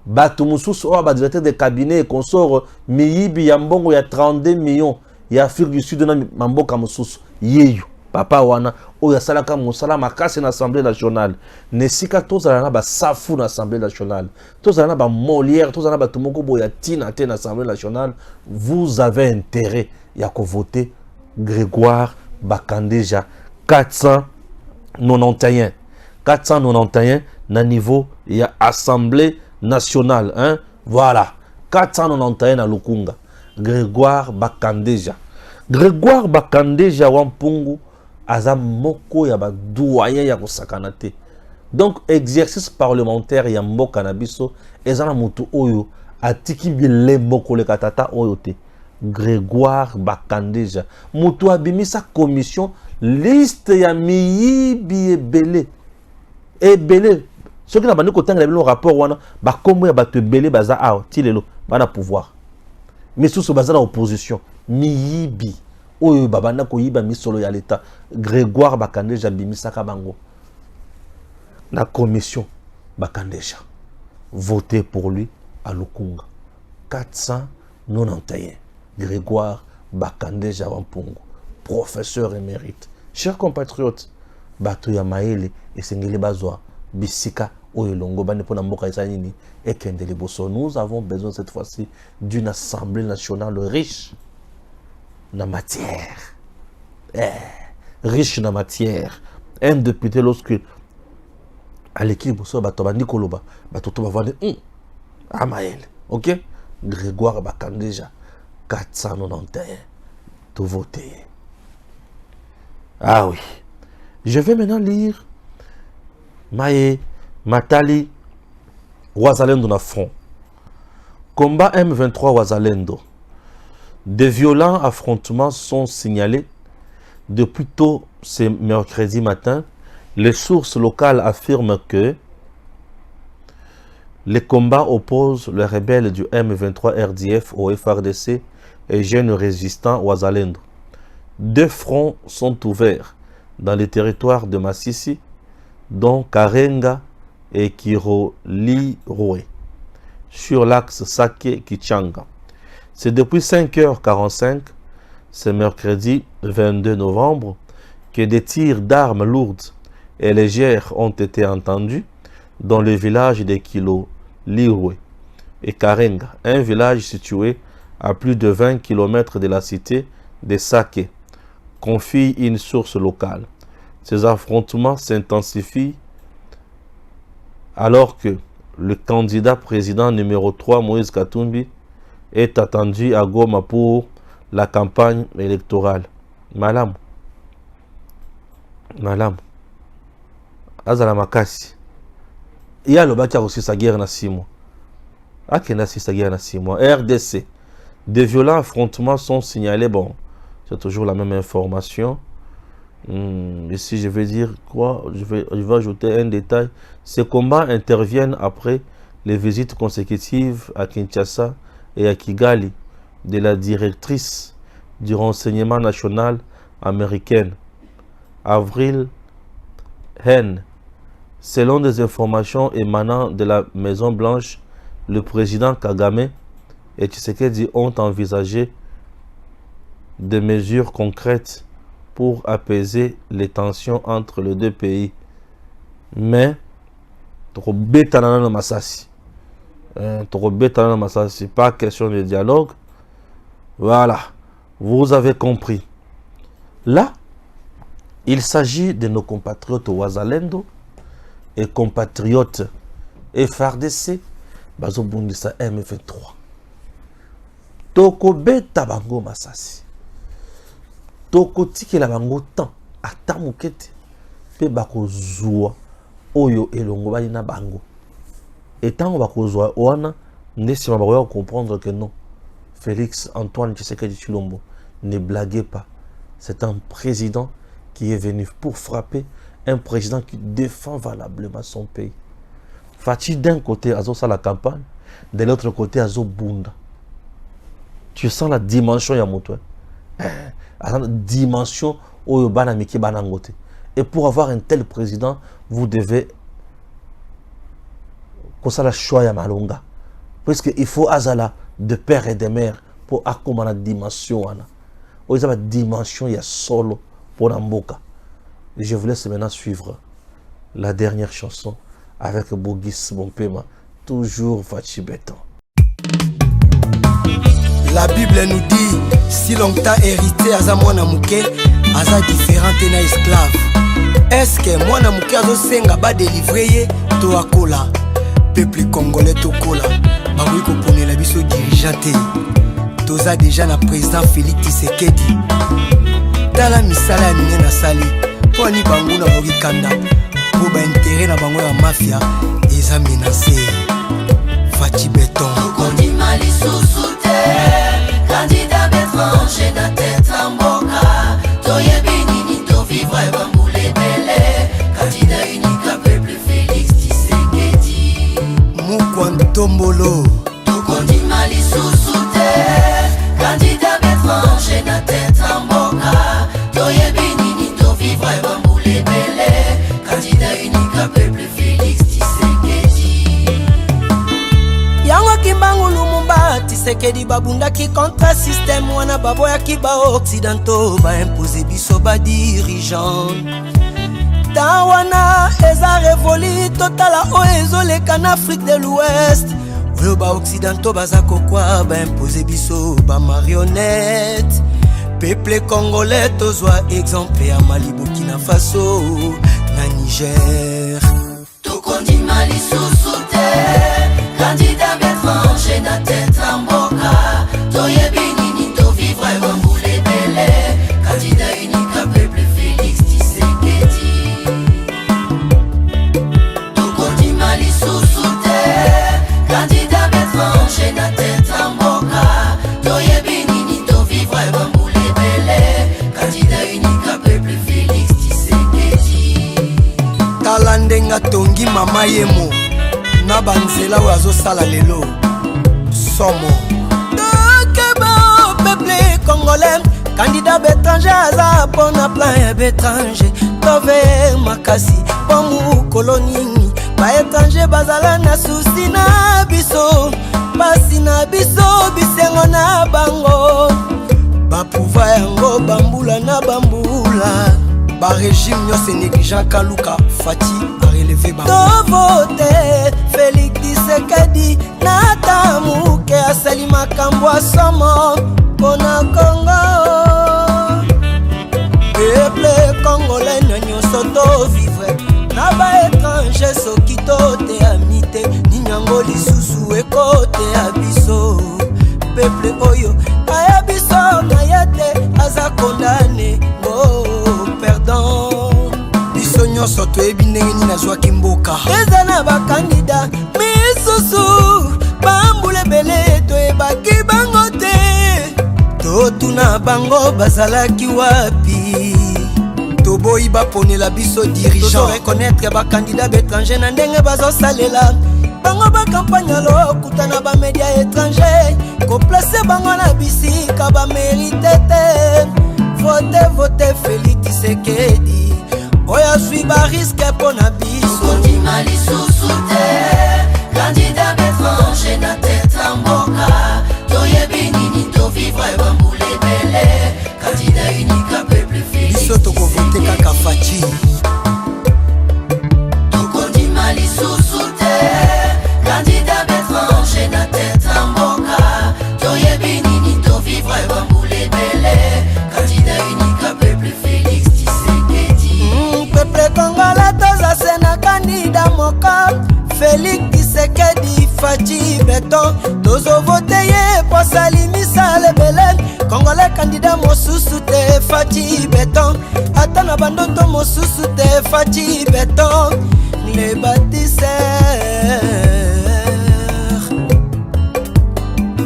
Bato mususu owa ba directeur de cabinet et consort miyibi ya mbongo ya 32 millions ya Afrique du Sud na mamboka mususu yeyo papa wana oya salaka musala makasi na Assemblée nationale nesika tozala na ba safu na Assemblée nationale tozala na ba Molière tozala na ba tumoko boya tina te na Assemblée nationale. Vous avez intérêt ya ko voter Grégoire Bakandeja 491 na niveau ya Assemblée nationale, hein? Voilà. 491 à Lukunga. Grégoire Bakandeja. Grégoire Bakandeja Wampungu aza moko ya ba doyen ya kosakanate. Donc exercice parlementaire ya mboka na biso ezana mutu oyo atiki bile moko le katata oyo te. Grégoire Bakandeja. Mutu abimisa commission liste ya miyibi ebele. Ebele. Ceux qui n'ont pas de rapport, comme il y a belé baza a tilelo bana pouvoir. Mais sous ce baza opposition, miyibi oyo babana ko yiba mi solo ya l'état. Grégoire Bakandeja bimisaka bango. La commission Bakandeja voté pour lui à Lukunga. 491. Grégoire Bakandeja Wampungu, professeur émérite. Chers compatriotes, bato ya maele et sengeli bazwa bisika. Nous avons besoin cette fois-ci d'une assemblée nationale riche en matière. Riche en matière. Un député, lorsque à l'équipe, ok? Grégoire Bakandeja, 491. Tout voté. Ah oui. Je vais maintenant lire Matali Wazalendo na front. Combat M23 Wazalendo. De violents affrontements sont signalés depuis tôt ce mercredi matin. Les sources locales affirment que Les combats opposent les rebelles du M23 RDF au FRDC et jeunes résistants au Wazalendo. 2 fronts sont ouverts dans les territoires de Massissi, dont Karenga et Kiroliroe, sur l'axe Sake-Kichanga. C'est depuis 5h45, ce mercredi 22 novembre, que des tirs d'armes lourdes et légères ont été entendus dans le village de Kiroliroe et Karenga, un village situé à plus de 20 km de la cité de Sake, confie une source locale. Ces affrontements s'intensifient alors que le candidat président numéro 3, Moïse Katumbi, est attendu à Goma pour la campagne électorale. Malam. Azala Makasi. Il y a le bâti aussi sa guerre na 6 mois. Akena si sa guerre na 6 mois. RDC. Des violents affrontements sont signalés. Bon, c'est toujours la même information. Ici, je vais dire quoi? Je vais ajouter un détail. Ces combats interviennent après les visites consécutives à Kinshasa et à Kigali de la directrice du renseignement national américaine, Avril Haine. Selon des informations émanant de la Maison Blanche, le président Kagame et Tshisekedi ont envisagé des mesures concrètes pour apaiser les tensions entre les 2 pays. Mais, pas question de dialogue. Voilà, vous avez compris. Là, il s'agit de nos compatriotes Wazalendo et compatriotes FRDC, bazobundisa M23. Toko beta bango masasi. Toko tikela bango temps ata mokete pe bakozwa oyo elongo bali na bango. Et tant bakozwa wana ndesima bakoya comprendre que non. Félix Antoine Tshisekedi Tshilombo, ne blaguez pas. C'est un président qui est venu pour frapper, un président qui défend valablement son pays. Fati d'un côté azo sa la campagne, de l'autre côté azo bunda. Tu sens la dimension ya moto. La dimension oyo bana miki bana ngote. Et pour avoir un tel président, vous devez kosa la choix ya malonga. Parce qu'il faut azala de père et de mère pour accompagner la dimension wana. Oyo la dimension ya solo pour Namboka. Et je vous laisse maintenant suivre la dernière chanson avec Bogis Bompema, toujours Fachi Béton. La Bible nous dit, si longtemps hérité aza mwana muke, aza différent na esclave. Est-ce que mwana muke azo senga ba délivrer ye to akola? Peuple congolais to kola. Ba oui ko ponela biso dirigeante. Toza déjà na président Félix Tshisekedi. Tala misala ya minene na sali. Po ani bango na bokikanda. Po ba intérêt na bango ya mafia eza menacé. Fachi Béton. Kondi mali sous terre, candidat étranger na tête en boca. Toyebi nini to vivre et bamboule belé. Candidat unique à peuple Félix Tshisekedi. Mukwantombolo. Kondi mali sous terre, candidat étranger na tête en boca. Toyebi nini to vivre et bamboule belé. Candidat unique à peuple Félix Tshisekedi. Yango kimbangu lumumba Tshisekedi babundaki contre système wana baboyaki ba occidentaux ba imposer biso ba dirigeant. Tawana eza révolu totala o ezoleka na Afrique de l'Ouest. Oyo ba occidentaux baza kokwa ba imposer biso ba marionnette. Peuple congolais tozwa exemple ya Mali, Burkina Faso na Niger. Tokondi mali sous terre, candidat étranger na tête en boca. Toyebi nini to vivre et bamboule belé. Candidat unique à peuple Félix Tshisekedi. Tokondi mali sous terre, candidat étranger na tête en boca. Toyebi nini to vivre et bamboule belé. Candidat unique à peuple Félix Tshisekedi. Talandenga tongi mama yemo na banzela oyo azosala lelo somo tokeba peuple congolais candidat bétranger aza mpona plan ya bétranger tove makasi mpo mokolo nini baétranger bazala na susi na biso pasi na biso bisengo na bango bapouva yango bambula na bambula barégime nyonso négligent kaluka fati arelevé bango tovote Félix Tshisekedi nata muke asali makambo asomo mpona Kongo peuple congolais na nyonso tovivre na baétranger soki toteyami te ninyango lisusu ekoteya biso peuple oyo aya biso na ye te aza kondane perdant biso nyonso toyebi ndenge nini nazwaki mboka eza na bakandida misusu bambula ebele toyebaki bango te totuna bango bazalaki wapi toboyi baponela biso dirigeant tozorekonetre bakandida bétranger na ndenge bazosalela bango bakampagne lokuta na bamedia étranger koplace bango na bisika bamerite te vote Félix Tshisekedi oyo azwi bariske mpo na biso okondima lisusu te candidat bétranger na tete ya mboka toyebi nini tovivre bambula ebele candidat unique a peuple Félix biso tokovote kaka faci tokondima lisusu te candidat bétranger na tete ya mboka toyebi nini tovivre bambula ebele candidat unique a peuple Félix Tshisekedi peuple congolais tozase na kandida moka Félix Tshisekedi faci beton tozovote ye po asali misala ebele congolais kandida mosusu te faci beton ata na bandoto mosusu te faci beton le bâtisseur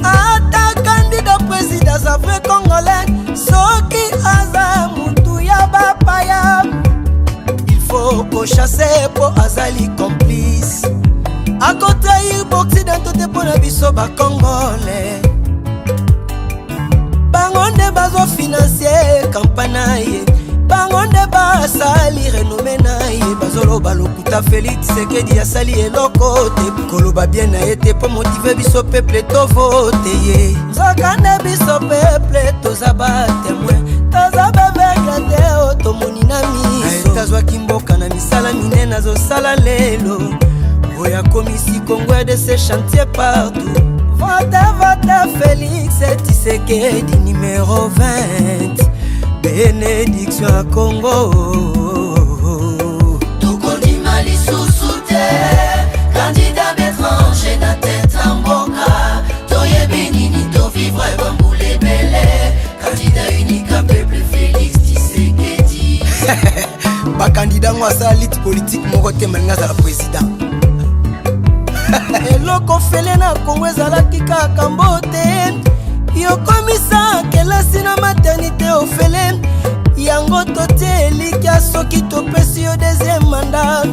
ata candidat président za vrai congolais soki aza mutu ya bapaya il faut kochasse po azali complice akotrahir baoccidentaux te mpo na biso bacongolais bango nde bazofinancie kampagne na ye bango nde basali renome na ye bazoloba lokuta Félix Tshisekedi asali eloko te koloba bien na ye te mpo motive biso peuple tovote ye nzoka nde biso peuple toza batemoin toza baveugle te o tomoni na miso tazwaki mboka na misala minene azosala lelo oyo akomisi Congo de se chantier partout vote Félix Tshisekedi numéro 20 bénédiction à Congo tokondima lisusu te candidat bétranger na tete ya mboka toyebi nini tovivre bambula ebele candidat unique a peuple Félix Tshisekedi bakandida ngo asala lite politique moko te malinga azala président eloko fele na Kongo ezalaki kaka mbote yokomisa kelasi na maternité ofele yango totie elikya soki topesi yo deuxième mandat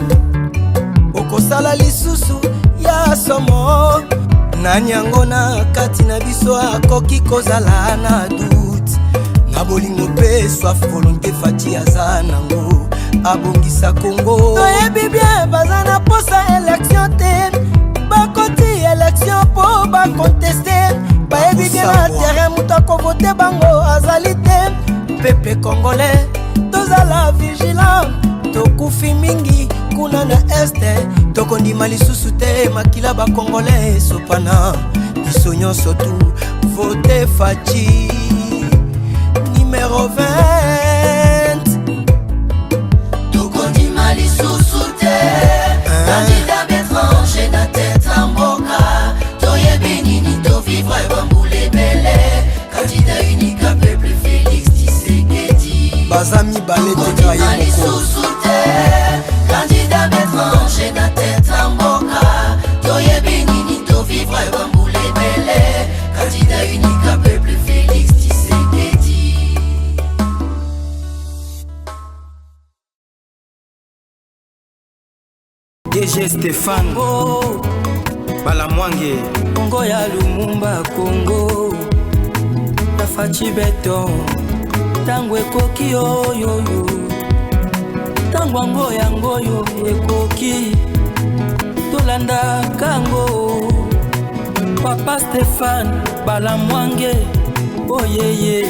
okosala lisusu ya somo nani yango na kati na biso akoki kozala na doute na bolingo mpe soif volonté fati aza nango abongisa Kongo toyebi bien baza na posa élection te bakoti élection mpo bakonteste bayebi bien na terrain moto akovote bango azali te peuple congolais tozala vigilant tokufi mingi kuna na este tokondima lisusu te makila bacongolais esopana biso nyonso tu vote faci numéro 20 tokondima lisusu te candidat bétranger na tete ya mboka toyebi nini tovivre bambula ebele candidat unique a peuple Félix Tshisekedi baza mibale teka ye tokondima moko lisusu te candidat bétranger na tete ya mboka toyebi nini tovivre bambula ebele candidat unique a peuple Félix Tshisekedi DG Stéphane Balamwange Congo ya Lumumba Congo Tafachi beton Tango ekoki oyoyo Tango ango yango yo ekoki Tolanda kango Papa Stéphane Balamwange Oyeye